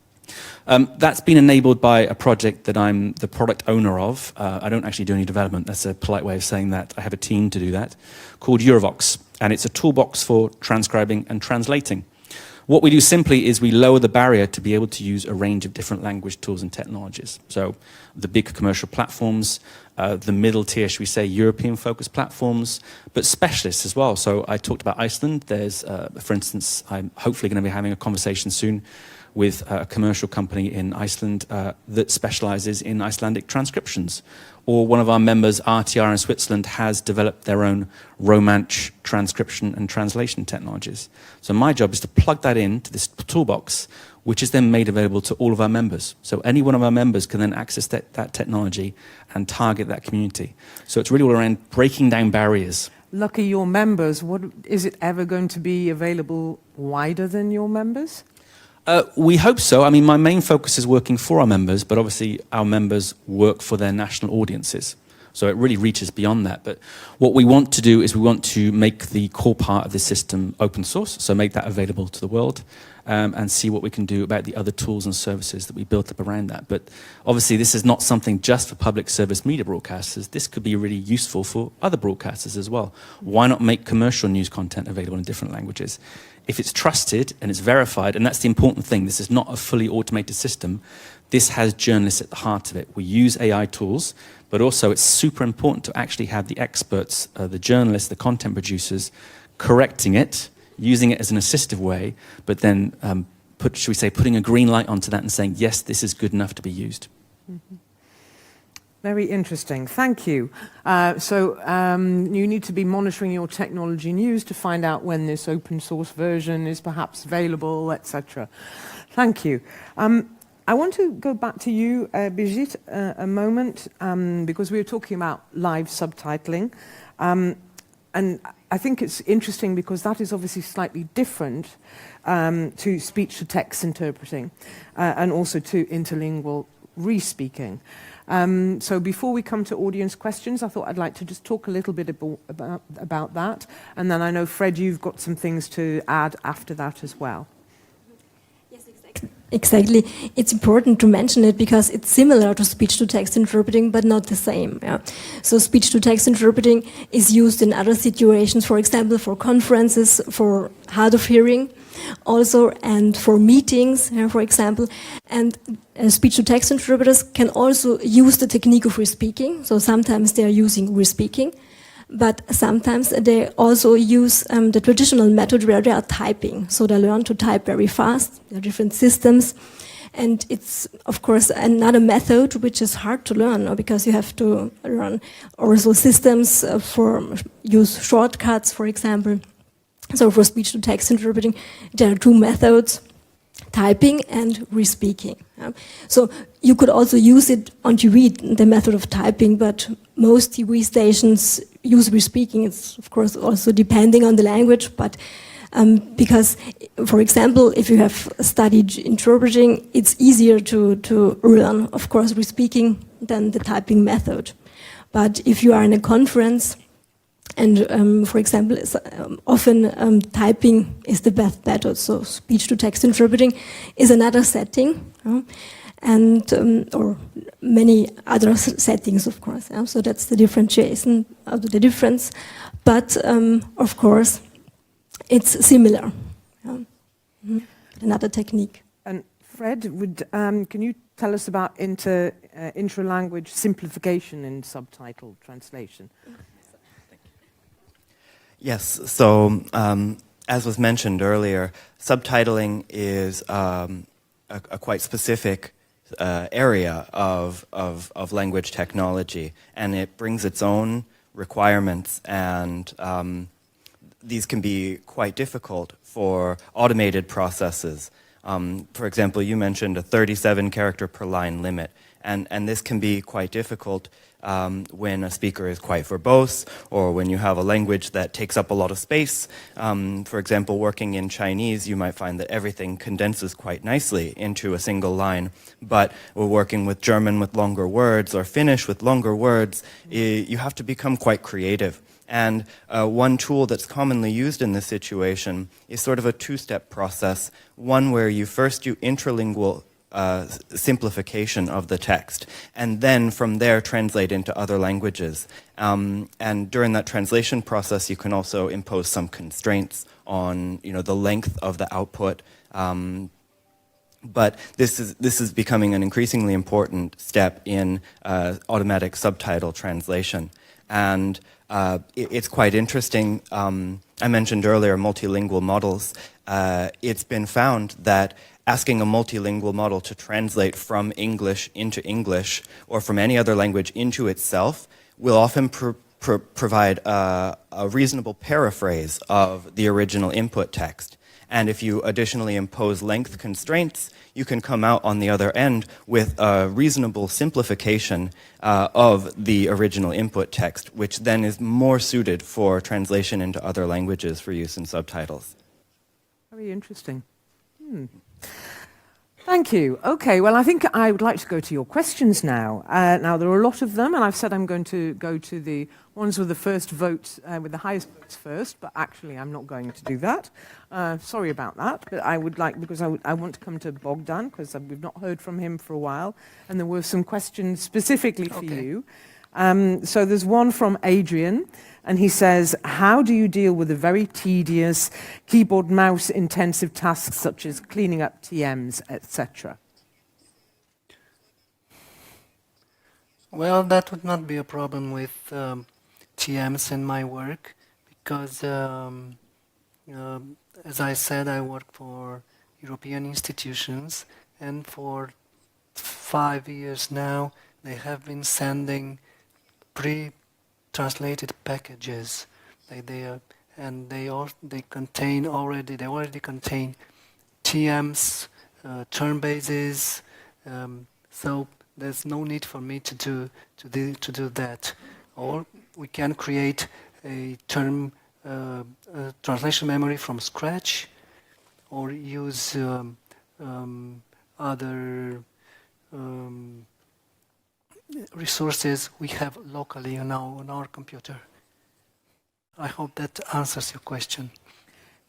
That's been enabled by a project that I'm the product owner of. I don't actually do any development, that's a polite way of saying that. I have a team to do that, called Eurovox, and it's a toolbox for transcribing and translating. What we do simply is we lower the barrier to be able to use a range of different language tools and technologies. So the big commercial platforms, the middle tier, should we say, European-focused platforms, but specialists as well. So I talked about Iceland. There's, for instance, I'm hopefully going to be having a conversation soon with a commercial company in Iceland that specializes in Icelandic transcriptions. Or one of our members, RTR in Switzerland, has developed their own Romansh transcription and translation technologies. So my job is to plug that into this toolbox, which is then made available to all of our members. So any one of our members can then access that technology and target that community. So it's really all around breaking down barriers. Lucky your members, is it ever going to be available wider than your members? We hope so. I mean, my main focus is working for our members, but obviously our members work for their national audiences. So it really reaches beyond that. But what we want to do is we want to make the core part of the system open source, so make that available to the world, and see what we can do about the other tools and services that we built up around that. But obviously this is not something just for public service media broadcasters. This could be really useful for other broadcasters as well. Why not make commercial news content available in different languages? If it's trusted and it's verified, and that's the important thing, this is not a fully automated system, this has journalists at the heart of it. We use AI tools, but also it's super important to actually have the experts, the journalists, the content producers, correcting it, using it as an assistive way, but then, should we say, putting a green light onto that and saying, yes, this is good enough to be used. Mm-hmm. Very interesting, thank you. So you need to be monitoring your technology news to find out when this open source version is perhaps available, etc. Thank you. I want to go back to you, Birgit, a moment, because we were talking about live subtitling. And I think it's interesting because that is obviously slightly different to speech-to-text interpreting and also to interlingual re-speaking. So before we come to audience questions, I thought I'd like to just talk a little bit about that. And then I know, Fred, you've got some things to add after that as well. Exactly. It's important to mention it because it's similar to speech-to-text interpreting, but not the same. Yeah. So speech-to-text interpreting is used in other situations, for example, for conferences, for hard of hearing, also, and for meetings, for example. And speech-to-text interpreters can also use the technique of re-speaking. So sometimes they are using re-speaking. But sometimes they also use the traditional method where they are typing. So they learn to type very fast. There are different systems. And it's, of course, another method which is hard to learn because you have to learn also systems for use shortcuts, for example. So for speech-to-text interpreting, there are two methods, typing and re-speaking. So you could also use it on TV, the method of typing, but most TV stations use re-speaking. It's, of course, also depending on the language, but because, for example, if you have studied interpreting, it's easier to learn, of course, re-speaking than the typing method. But if you are in a conference, and for example, often typing is the best method, so speech-to-text interpreting is another setting, and or many other settings, of course. So that's the differentiation, the difference. But of course, it's similar. Another technique. And Fred, can you tell us about intralanguage simplification in subtitle translation? Yes, so as was mentioned earlier, subtitling is a quite specific area of language technology, and it brings its own requirements, and these can be quite difficult for automated processes. For example, you mentioned a 37 character per line limit, and this can be quite difficult when a speaker is quite verbose, or when you have a language that takes up a lot of space. For example, working in Chinese, you might find that everything condenses quite nicely into a single line, but we're working with German with longer words, or Finnish with longer words, you have to become quite creative. And one tool that's commonly used in this situation is sort of a two-step process, one where you first do intralingual simplification of the text, and then from there translate into other languages. And during that translation process, you can also impose some constraints on, the length of the output. But this is becoming an increasingly important step in automatic subtitle translation. And it's quite interesting. I mentioned earlier multilingual models. It's been found that asking a multilingual model to translate from English into English, or from any other language into itself, will often provide a reasonable paraphrase of the original input text. And if you additionally impose length constraints, you can come out on the other end with a reasonable simplification of the original input text, which then is more suited for translation into other languages for use in subtitles. Very interesting. Thank you. Okay, well, I think I would like to go to your questions now. Now, there are a lot of them, and I've said I'm going to go to the ones with the first vote, with the highest votes first, but actually I'm not going to do that. Sorry about that, but I would like, because I want to come to Bogdan, because we've not heard from him for a while, and there were some questions specifically for you. So there's one from Adrian, and he says, how do you deal with the very tedious keyboard mouse intensive tasks such as cleaning up TMs, etc.? Well, that would not be a problem with TMs in my work, because as I said, I work for European institutions, and for 5 years now they have been sending pre-translated packages. They already contain TMs, term bases, So there's no need for me to do that. Or we can create a term translation memory from scratch, or use other resources we have locally now on our computer. I hope that answers your question.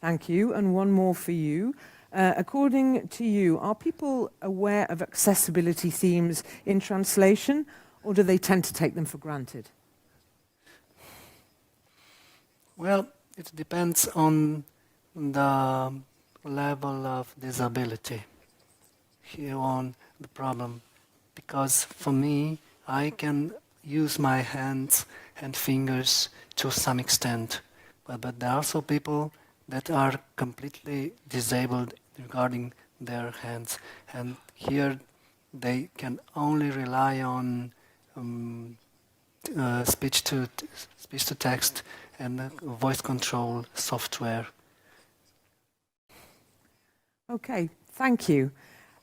Thank you. And one more for you. According to you, are people aware of accessibility themes in translation, or do they tend to take them for granted? Well, it depends on the level of disability here on the problem. Because for me, I can use my hands and fingers to some extent. But there are also people that are completely disabled regarding their hands. And here they can only rely on speech to text and voice control software. Okay, thank you.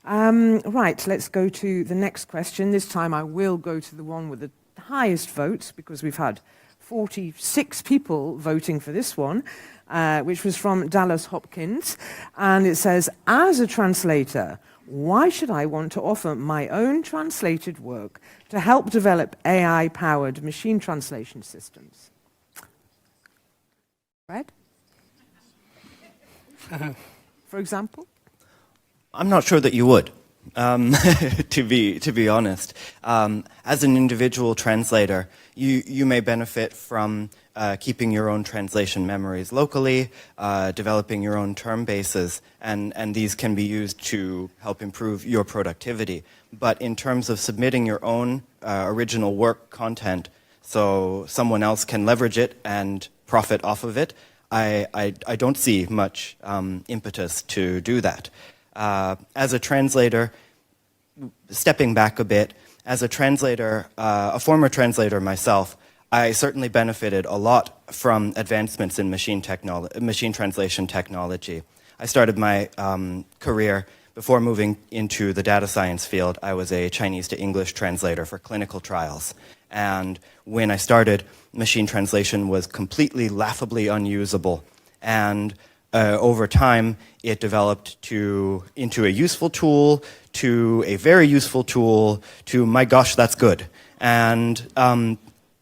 Right, let's go to the next question. This time I will go to the one with the highest votes, because we've had 46 people voting for this one, which was from Dallas Hopkins. And it says, as a translator, why should I want to offer my own translated work to help develop AI-powered machine translation systems? Fred? For example? I'm not sure that you would, to be honest. As an individual translator, you may benefit from keeping your own translation memories locally, developing your own term bases, and these can be used to help improve your productivity. But in terms of submitting your own original work content so someone else can leverage it and profit off of it, I don't see much impetus to do that. As a translator, stepping back a bit, as a translator, a former translator myself, I certainly benefited a lot from advancements in machine translation technology. I started my career before moving into the data science field. I was a Chinese to English translator for clinical trials. And when I started, machine translation was completely laughably unusable. And over time, it developed into a useful tool, to a very useful tool, to my gosh, that's good. And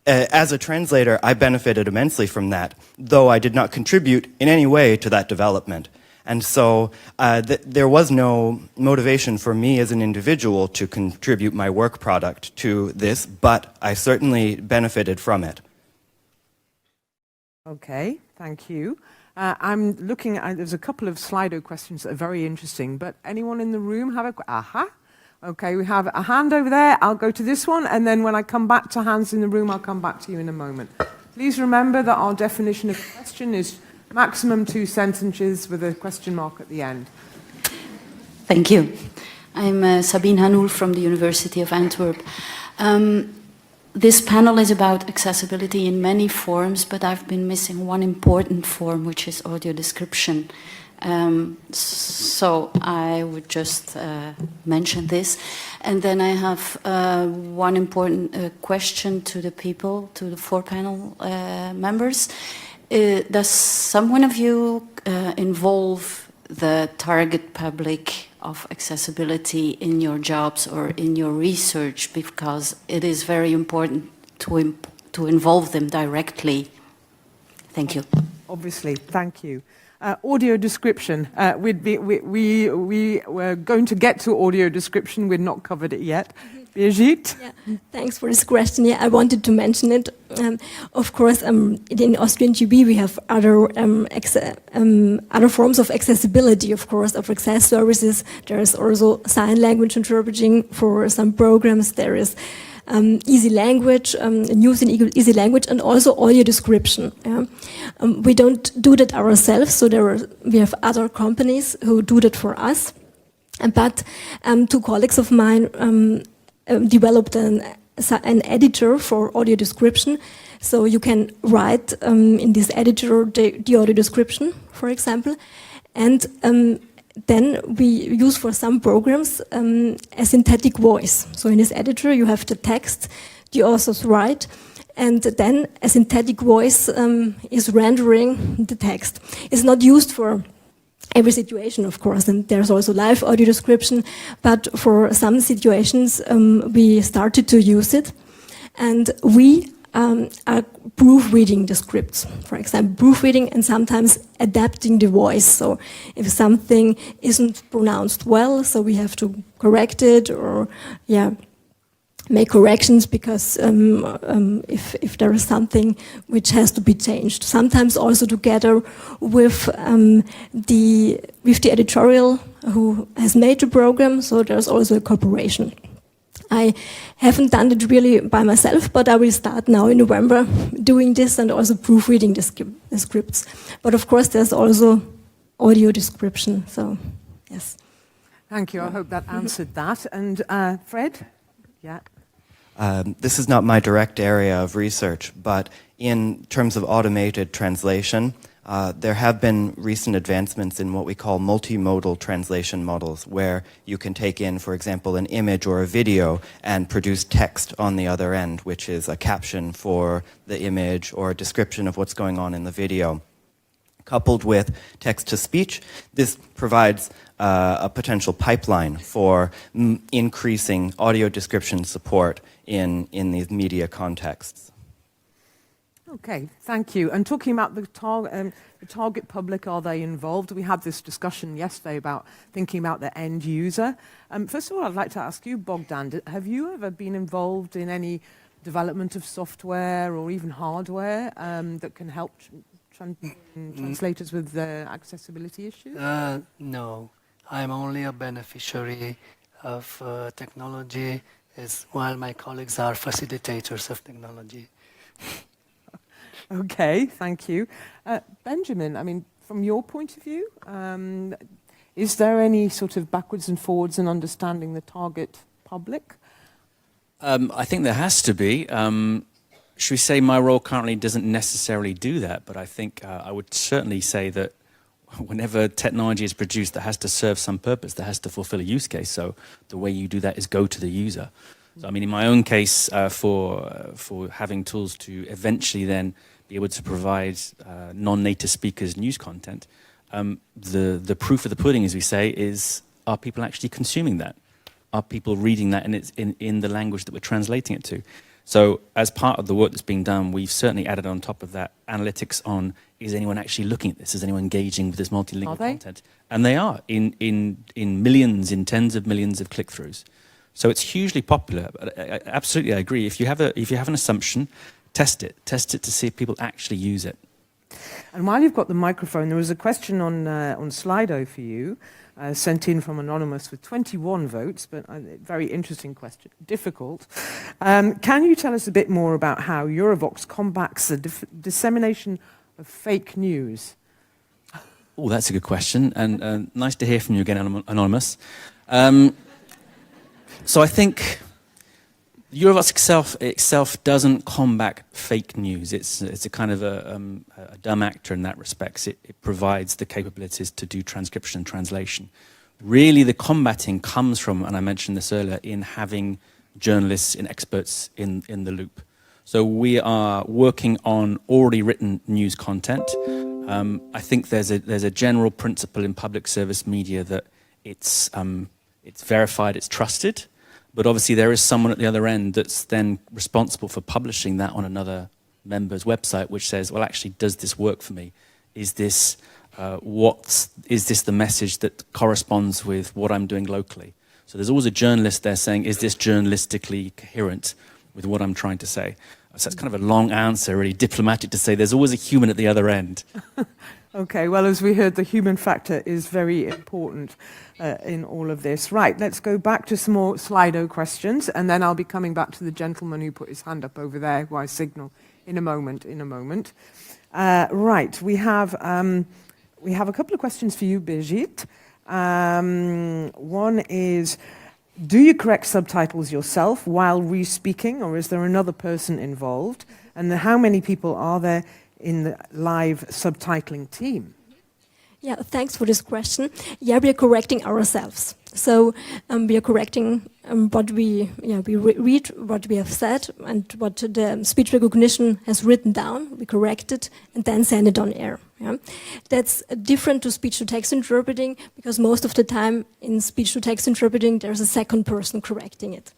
as a translator, I benefited immensely from that, though I did not contribute in any way to that development. And so there was no motivation for me as an individual to contribute my work product to this, but I certainly benefited from it. Okay, thank you. I'm looking at, there's a couple of Slido questions that are very interesting, but anyone in the room have aha? Okay, we have a hand over there. I'll go to this one, and then when I come back to hands in the room, I'll come back to you in a moment. Please remember that our definition of question is maximum 2 sentences with a question mark at the end. Thank you. I'm Sabine Hanoul from the University of Antwerp. This panel is about accessibility in many forms, but I've been missing one important form, which is audio description. So I would just mention this. And then I have one important question to the people, to the 4 panel members. Does someone of you involve the target public of accessibility in your jobs or in your research, because it is very important to involve them directly? Thank you. Obviously, thank you. Audio description. We were going to get to audio description. We've not covered it yet. Birgit? Yeah, thanks for this question. Yeah, I wanted to mention it. Of course, in Austrian GB we have other forms of accessibility, of course, of access services. There is also sign language interpreting for some programs. There is easy language, news in easy language, and also audio description. Yeah? We don't do that ourselves, so we have other companies who do that for us. But 2 colleagues of mine developed an editor for audio description. So you can write in this editor the audio description, for example. And then we use for some programs a synthetic voice. So in this editor you have the text, the authors write, and then a synthetic voice is rendering the text. It's not used for every situation, of course, and there's also live audio description, but for some situations we started to use it, and we are proofreading the scripts, for example, proofreading and sometimes adapting the voice. So if something isn't pronounced well, so we have to correct it or, make corrections because if there is something which has to be changed. Sometimes also together with the editorial who has made the program, so there's also a cooperation. I haven't done it really by myself, but I will start now in November doing this and also proofreading the scripts. But of course there's also audio description, so yes. Thank you, I hope that answered that. And Fred? Yeah. This is not my direct area of research, but in terms of automated translation, there have been recent advancements in what we call multimodal translation models, where you can take in, for example, an image or a video and produce text on the other end, which is a caption for the image or a description of what's going on in the video. Coupled with text-to-speech, this provides a potential pipeline for increasing audio description support in these media contexts. Okay, thank you. And talking about the target public, are they involved? We had this discussion yesterday about thinking about the end user. First of all, I'd like to ask you, Bogdan, have you ever been involved in any development of software or even hardware that can help translators with accessibility issues? No, I'm only a beneficiary of technology, while my colleagues are facilitators of technology. Okay, thank you. Benjamin, I mean, from your point of view, is there any sort of backwards and forwards in understanding the target public? I think there has to be. Should we say my role currently doesn't necessarily do that, but I think I would certainly say that whenever technology is produced that has to serve some purpose, that has to fulfill a use case. So the way you do that is go to the user. So I mean, in my own case, for having tools to eventually then be able to provide non-native speakers news content, the proof of the pudding, as we say, is are people actually consuming that? Are people reading that and it's in the language that we're translating it to? So as part of the work that's being done, we've certainly added on top of that analytics on, is anyone actually looking at this? Is anyone engaging with this multilingual content? And they are in millions, in tens of millions of click-throughs. So it's hugely popular. Absolutely, I agree. If you have an assumption, test it to see if people actually use it. And while you've got the microphone, there was a question on Slido for you, sent in from Anonymous with 21 votes, but a very interesting question, difficult. Can you tell us a bit more about how Eurovox combats the dissemination of fake news? Oh, that's a good question, and nice to hear from you again, Anonymous. So I think Eurovox itself doesn't combat fake news. It's a kind of a dumb actor in that respect. It provides the capabilities to do transcription and translation. Really, the combating comes from, and I mentioned this earlier, in having journalists and experts in the loop. So we are working on already written news content. I think there's a general principle in public service media that it's verified, it's trusted. But obviously there is someone at the other end that's then responsible for publishing that on another member's website, which says, well, actually, does this work for me? Is this the message that corresponds with what I'm doing locally? So there's always a journalist there saying, is this journalistically coherent with what I'm trying to say? So that's kind of a long answer, really diplomatic to say there's always a human at the other end. Okay, well, as we heard, the human factor is very important in all of this. Right, let's go back to some more Slido questions, and then I'll be coming back to the gentleman who put his hand up over there, who I signal in a moment. Right, we have a couple of questions for you, Birgit. One is, do you correct subtitles yourself while re-speaking, or is there another person involved? And how many people are there in the live subtitling team? Yeah, thanks for this question. Yeah, we are correcting ourselves. So we are correcting what we read, what we have said, and what the speech recognition has written down. We correct it and then send it on air. Yeah? That's different to speech-to-text interpreting, because most of the time in speech-to-text interpreting there's a second person correcting it.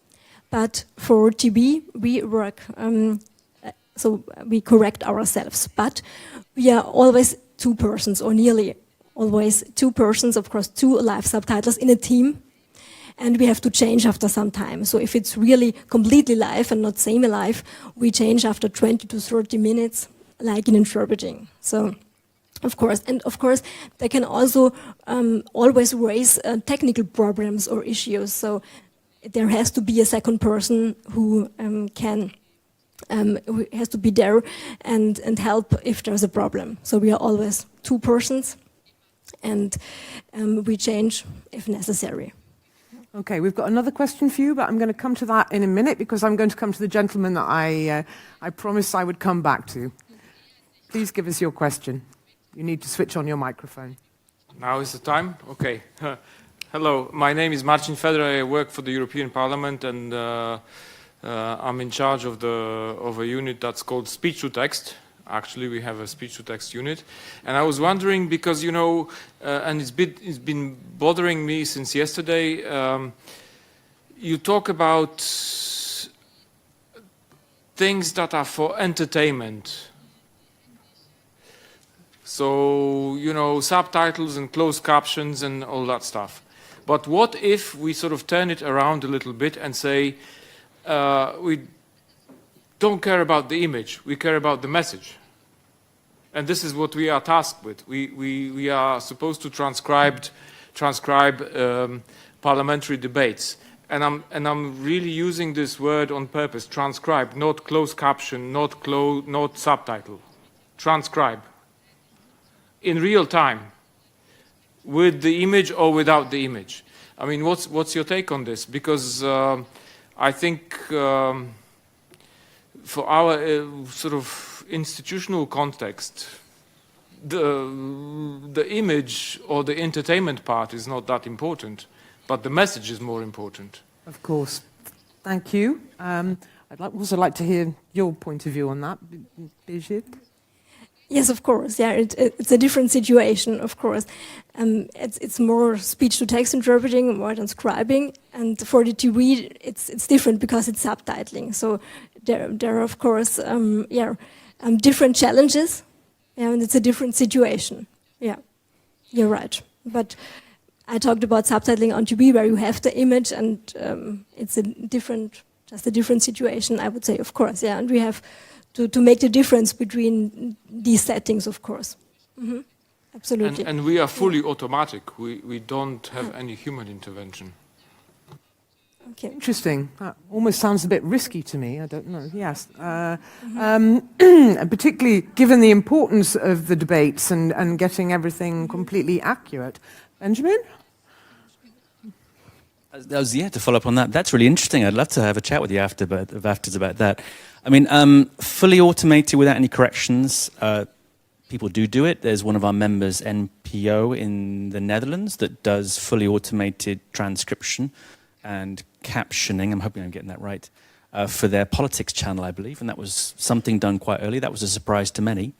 But for TB, we work, so we correct ourselves. But we are always two persons, or nearly always two persons, of course, two live subtitlers in a team, and we have to change after some time. So if it's really completely live and not semi-live, we change after 20 to 30 minutes, like in interpreting. So, of course, they can also always raise technical problems or issues. So there has to be a second person who who has to be there and help if there's a problem. So we are always two persons, and we change if necessary. Okay, we've got another question for you, but I'm going to come to that in a minute because I'm going to come to the gentleman that I promised I would come back to. Please give us your question. You need to switch on your microphone. Now is the time? Okay. Hello, my name is Marcin Federer. I work for the European Parliament, and I'm in charge of a unit that's called speech-to-text. Actually, we have a speech-to-text unit. And I was wondering, because, you know, and it's been bothering me since yesterday, you talk about things that are for entertainment. So, you know, subtitles and closed captions and all that stuff. But what if we sort of turn it around a little bit and say, we don't care about the image, we care about the message. And this is what we are tasked with. We are supposed to transcribe parliamentary debates. And I'm really using this word on purpose, transcribe, not closed caption, not subtitle. Transcribe. In real time, with the image or without the image. I mean, what's your take on this? Because I think for our sort of institutional context, the image or the entertainment part is not that important, but the message is more important. Of course. Thank you. I'd also like to hear your point of view on that, Birgit. Yes, of course. Yeah, it's a different situation, of course. It's more speech-to-text interpreting, more transcribing, and for the TV, it's different because it's subtitling. So there are, of course, different challenges, and it's a different situation. Yeah, you're right. But I talked about subtitling on TV, where you have the image, and it's just a different situation, I would say, of course. Yeah, and we have to make the difference between these settings, of course. Mm-hmm. Absolutely. And we are fully automatic. We don't have any human intervention. Okay. Interesting. That almost sounds a bit risky to me. I don't know. Yes. Particularly given the importance of the debates and getting everything completely accurate. Benjamin? To follow up on that. That's really interesting. I'd love to have a chat with you afterwards about that. I mean, fully automated without any corrections, people do it. There's one of our members, NPO, in the Netherlands that does fully automated transcription and captioning. I'm hoping I'm getting that right, for their politics channel, I believe. And that was something done quite early. That was a surprise to many.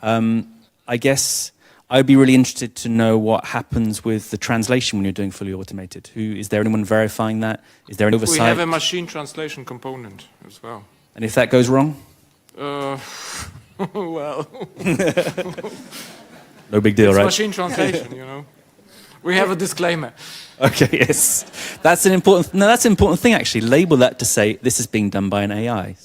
I guess I'd be really interested to know what happens with the translation when you're doing fully automated. Is there anyone verifying that? Is there an oversight? We have a machine translation component as well. And if that goes wrong? Well... No big deal, it's right? Machine translation, you know. We have a disclaimer. Okay, yes. That's an important thing, actually. Label that to say, this is being done by an AI.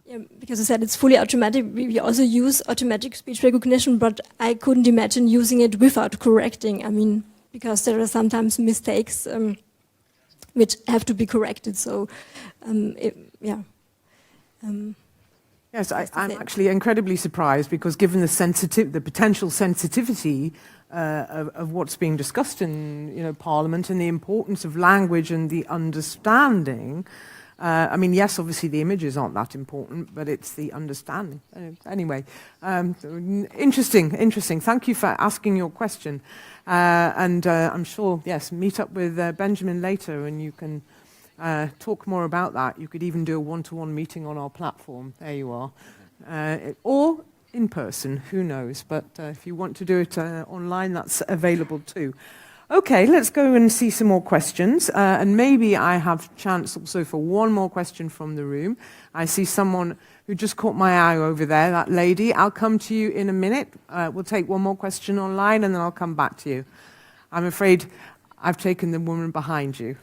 Yeah, because I said it's fully automatic. We also use automatic speech recognition, but I couldn't imagine using it without correcting. I mean, because there are sometimes mistakes which have to be corrected. So, Yes, I'm actually incredibly surprised because given the potential sensitivity of what's being discussed in Parliament and the importance of language and the understanding, I mean, yes, obviously the images aren't that important, but it's the understanding. Anyway, interesting. Thank you for asking your question. And I'm sure, yes, meet up with Benjamin later and you can talk more about that. You could even do a one-to-one meeting on our platform. There you are. Or in person, who knows. But if you want to do it online, that's available too. Okay, let's go and see some more questions. And maybe I have chance also for one more question from the room. I see someone who just caught my eye over there, that lady. I'll come to you in a minute. We'll take one more question online and then I'll come back to you. I'm afraid I've taken the woman behind you.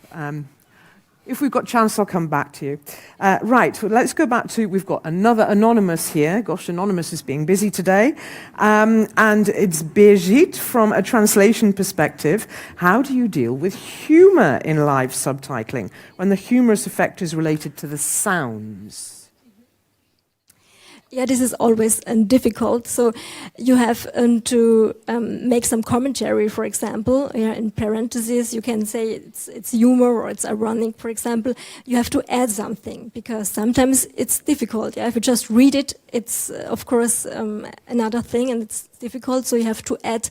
If we've got chance, I'll come back to you. Right, well, let's go back to, we've got another anonymous here. Gosh, anonymous is being busy today. And it's Birgit from a translation perspective. How do you deal with humor in live subtitling when the humorous effect is related to the sounds? Yeah, this is always difficult. So you have to make some commentary, for example. In parentheses, you can say it's humor or it's ironic, for example. You have to add something because sometimes it's difficult. Yeah? If you just read it, it's, of course, another thing and it's difficult. So you have to add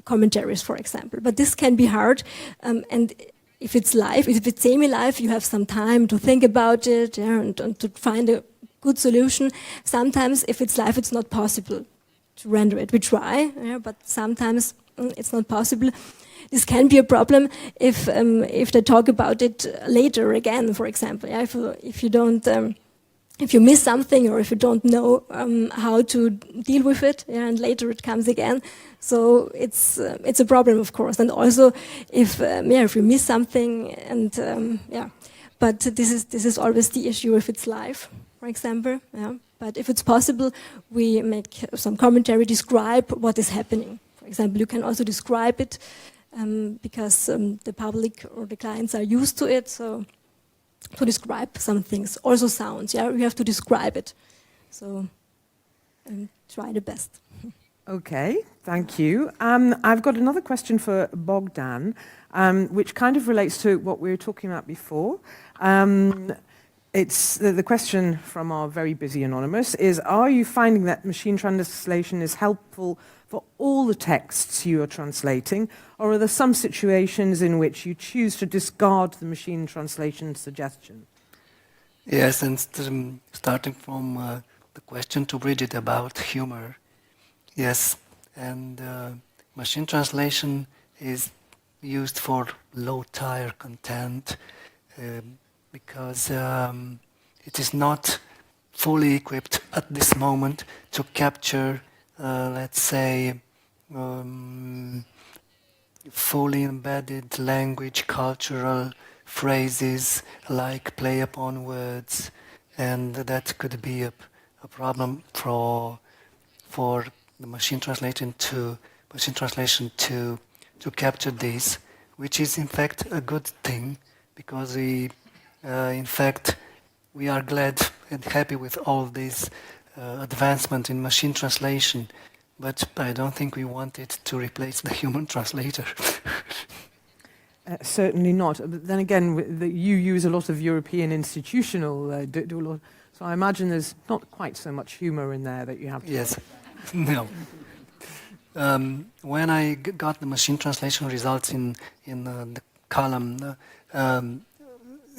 commentaries, for example. But this can be hard. And if it's live, if it's semi-live, you have some time to think about it and to find a good solution. Sometimes, if it's live, it's not possible to render it. We try, but sometimes it's not possible. This can be a problem if they talk about it later again, for example. Yeah? If you don't, if you miss something or if you don't know how to deal with it, and later it comes again. So it's a problem, of course. And also, if you miss something, and but this is always the issue if it's live, for example. Yeah. But if it's possible, we make some commentary, describe what is happening. For example, you can also describe it because the public or the clients are used to it. So to describe some things, also sounds. Yeah, we have to describe it. So try the best. Okay, thank you. I've got another question for Bogdan, which kind of relates to what we were talking about before. It's the question from our very busy anonymous is, are you finding that machine translation is helpful for all the texts you are translating, or are there some situations in which you choose to discard the machine translation suggestion? Yes, and starting from the question to Birgit about humor. Yes, and machine translation is used for low-tier content because it is not fully equipped at this moment to capture, let's say, fully embedded language, cultural phrases like play upon words, and that could be a problem for the machine translation to capture these, which is in fact a good thing, because we are glad and happy with all this advancement in machine translation, but I don't think we want it to replace the human translator. Certainly not. But then again, you use a lot of European institutional, do a lot, so I imagine there's not quite so much humor in there that you have to... Yes. No. When I got the machine translation results in the column,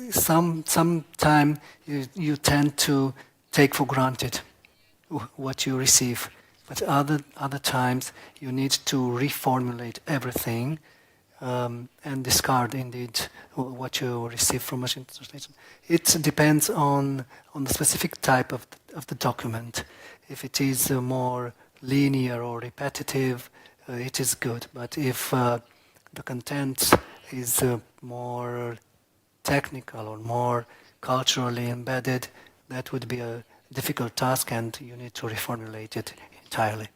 sometime you tend to take for granted what you receive, but other times you need to reformulate everything and discard indeed what you receive from machine translation. It depends on the specific type of the document. If it is more linear or repetitive, it is good. But if the content is more technical or more culturally embedded, that would be a difficult task, and you need to reformulate it entirely.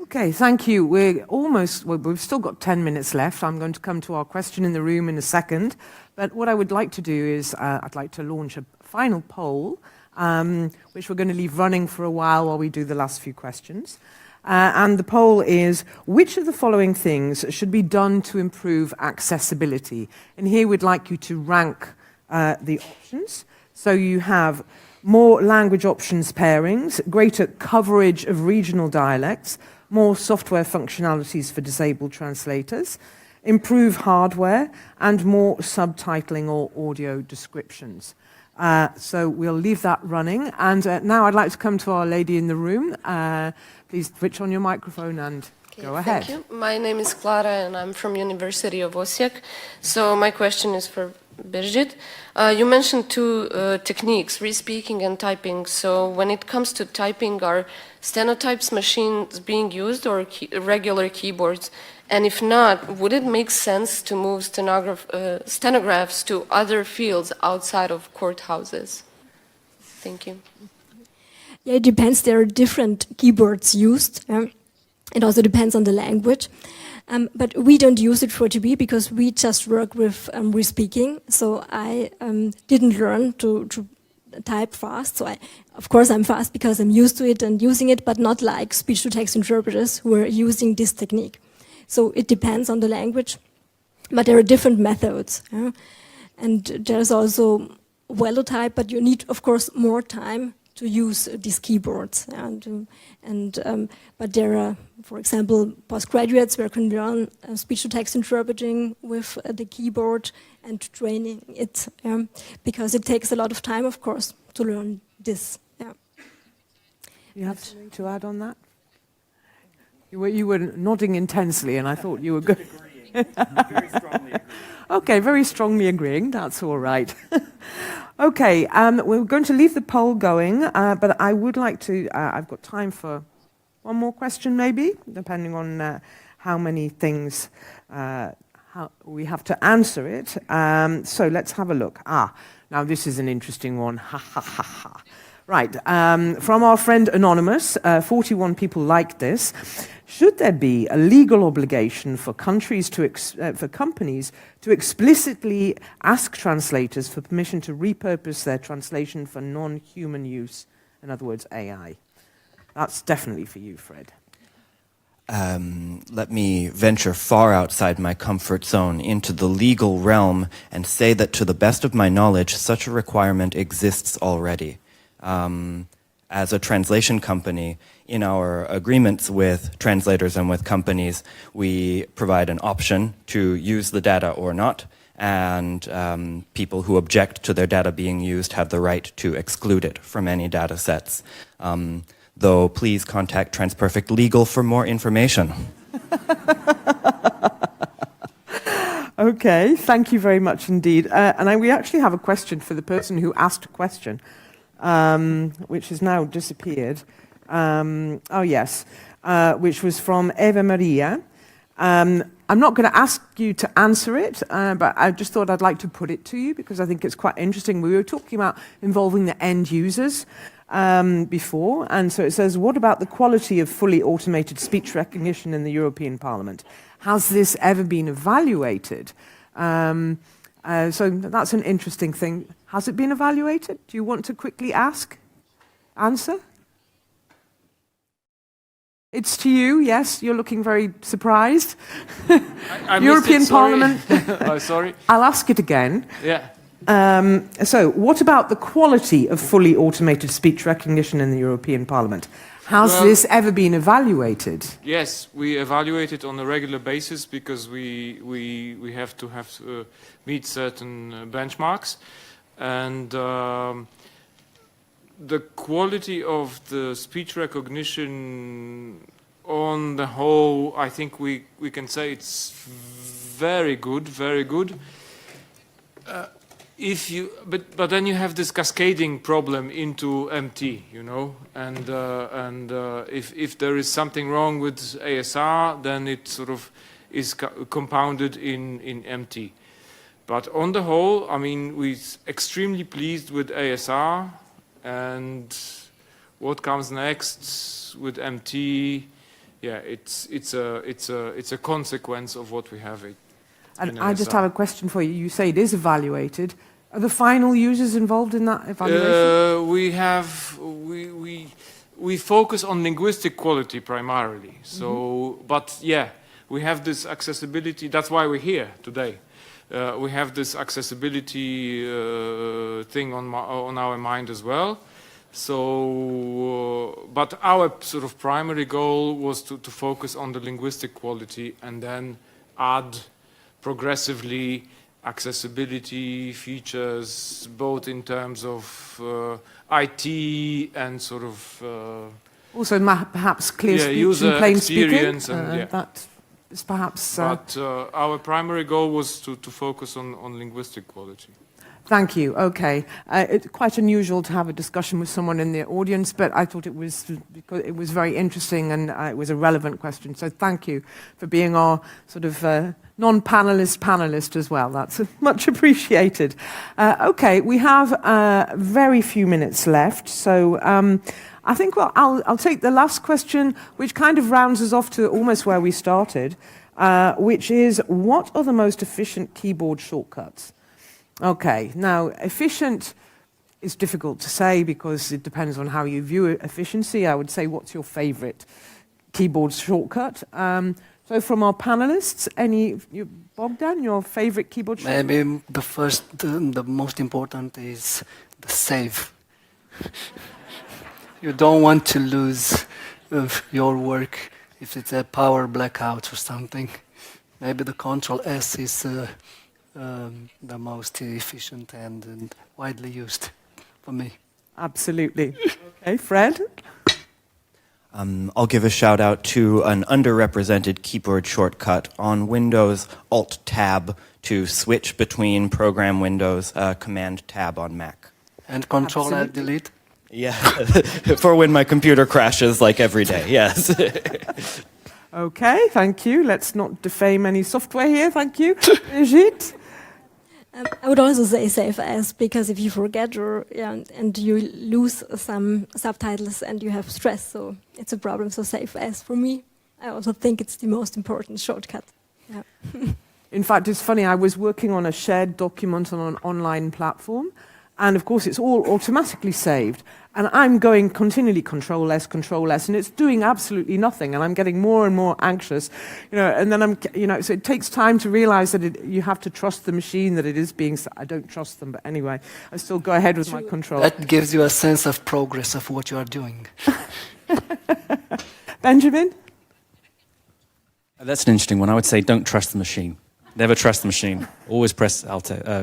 Okay, thank you. We've still got 10 minutes left. I'm going to come to our question in the room in a second. But what I would like to do is I'd like to launch a final poll, which we're going to leave running for a while we do the last few questions. And the poll is, which of the following things should be done to improve accessibility? And here we'd like you to rank the options. So you have more language options pairings, greater coverage of regional dialects, more software functionalities for disabled translators, improve hardware, and more subtitling or audio descriptions. So we'll leave that running. And now I'd like to come to our lady in the room. Please switch on your microphone and go ahead. Thank you. My name is Clara and I'm from University of Osijek. So my question is for Birgit. You mentioned two techniques, re-speaking and typing. So when it comes to typing, are stenotypes machines being used or regular keyboards? And if not, would it make sense to move stenographs to other fields outside of courthouses? Thank you. Yeah, it depends. There are different keyboards used. It also depends on the language. But we don't use it for TB because we just work with re-speaking. So I didn't learn to type fast. So of course I'm fast because I'm used to it and using it, but not like speech-to-text interpreters who are using this technique. So it depends on the language, but there are different methods. And there's also velotype, but you need, of course, more time to use these keyboards. But there are, for example, postgraduates where can learn speech-to-text interpreting with the keyboard and training it, because it takes a lot of time, of course, to learn this. You have something to add on that? You were nodding intensely, and I thought you were good. Very strongly agreeing. Okay, very strongly agreeing. That's all right. Okay, we're going to leave the poll going, but I would like to. I've got time for one more question, maybe, depending on how many things how we have to answer it. So let's have a look. Now this is an interesting one. Ha ha ha ha. Right, from our friend Anonymous, 41 people like this. Should there be a legal obligation for companies to explicitly ask translators for permission to repurpose their translation for non-human use? In other words, AI. That's definitely for you, Fred. Let me venture far outside my comfort zone into the legal realm and say that to the best of my knowledge, such a requirement exists already. As a translation company, in our agreements with translators and with companies, we provide an option to use the data or not, and people who object to their data being used have the right to exclude it from any data sets. Though please contact TransPerfect Legal for more information. Okay, thank you very much indeed. We actually have a question for the person who asked a question. Which has now disappeared. Which was from Eva Maria. I'm not going to ask you to answer it, but I just thought I'd like to put it to you because I think it's quite interesting. We were talking about involving the end users before, and so it says, what about the quality of fully automated speech recognition in the European Parliament? Has this ever been evaluated? So that's an interesting thing. Has it been evaluated? Do you want to quickly answer? It's to you, yes. You're looking very surprised. I European Parliament. Sorry. I'll ask it again. Yeah. So what about the quality of fully automated speech recognition in the European Parliament? Has this ever been evaluated? Yes, we evaluate it on a regular basis because we have to meet certain benchmarks, and the quality of the speech recognition on the whole, I think we can say it's very good, very good. But then you have this cascading problem into MT, you know, and if there is something wrong with ASR, then it sort of is compounded in MT. But on the whole, I mean, we're extremely pleased with ASR, and what comes next with MT, yeah, it's a consequence of what we have. And I just have a question for you. You say it is evaluated. Are the final users involved in that evaluation? we focus on linguistic quality primarily. So, but yeah, we have this accessibility. That's why we're here today. We have this accessibility thing on our mind as well. So, but our sort of primary goal was to focus on the linguistic quality and then add progressively accessibility features, both in terms of IT and sort of Also, perhaps clear speech user and plain speaking. experience and That is perhaps. But our primary goal was to focus on linguistic quality. Thank you. Okay, it's quite unusual to have a discussion with someone in the audience, but I thought it was because it was very interesting and it was a relevant question. So thank you for being our sort of non-panelist panelist as well. That's much appreciated. Okay, we have very few minutes left, so I think I'll take the last question, which kind of rounds us off to almost where we started, which is, what are the most efficient keyboard shortcuts? Okay, now efficient is difficult to say because it depends on how you view efficiency. I would say, what's your favorite keyboard shortcut? So from our panelists, Bogdan, your favorite keyboard shortcut? Maybe the most important is the save. You don't want to lose your work if it's a power blackout or something. Maybe the Control S is the most efficient and widely used for me. Absolutely. Okay, Fred? I'll give a shout out to an underrepresented keyboard shortcut on Windows, Alt-Tab to switch between program windows, Command-Tab on Mac. And Control-Alt-Delete? Yeah, for when my computer crashes like every day, yes. Okay, thank you. Let's not defame any software here, thank you. Birgit? I would also say save as, because if you forget and you lose some subtitles and you have stress, so it's a problem. So save as, for me, I also think it's the most important shortcut. Yeah. In fact, it's funny, I was working on a shared document on an online platform, and of course it's all automatically saved. And I'm going continually Control S, and it's doing absolutely nothing. And I'm getting more and more anxious, and then so it takes time to realize that you have to trust the machine, that it is being, I don't trust them, but anyway, I still go ahead with my control. That gives you a sense of progress of what you are doing. Benjamin? That's an interesting one. I would say don't trust the machine. Never trust the machine. Always press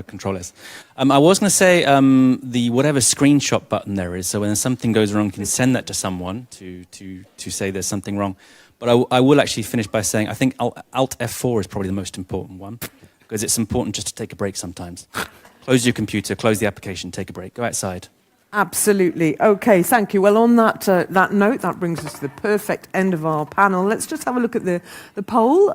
Control S. I was going to say the whatever screenshot button there is. So when something goes wrong, you can send that to someone to say there's something wrong. But I will actually finish by saying I think Alt F4 is probably the most important one, because it's important just to take a break sometimes. Close your computer, close the application, take a break, go outside. Absolutely. Okay, thank you. Well, on that note, that brings us to the perfect end of our panel. Let's just have a look at the poll.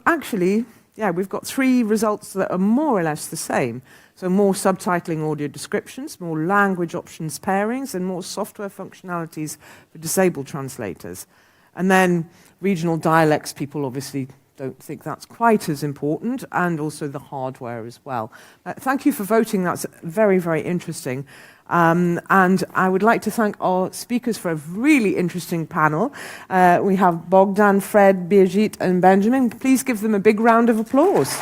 Actually, we've got 3 results that are more or less the same. So more subtitling audio descriptions, more language options pairings, and more software functionalities for disabled translators. And then regional dialects, people obviously don't think that's quite as important, and also the hardware as well. Thank you for voting. That's very, very interesting. And I would like to thank our speakers for a really interesting panel. We have Bogdan, Fred, Birgit, and Benjamin. Please give them a big round of applause.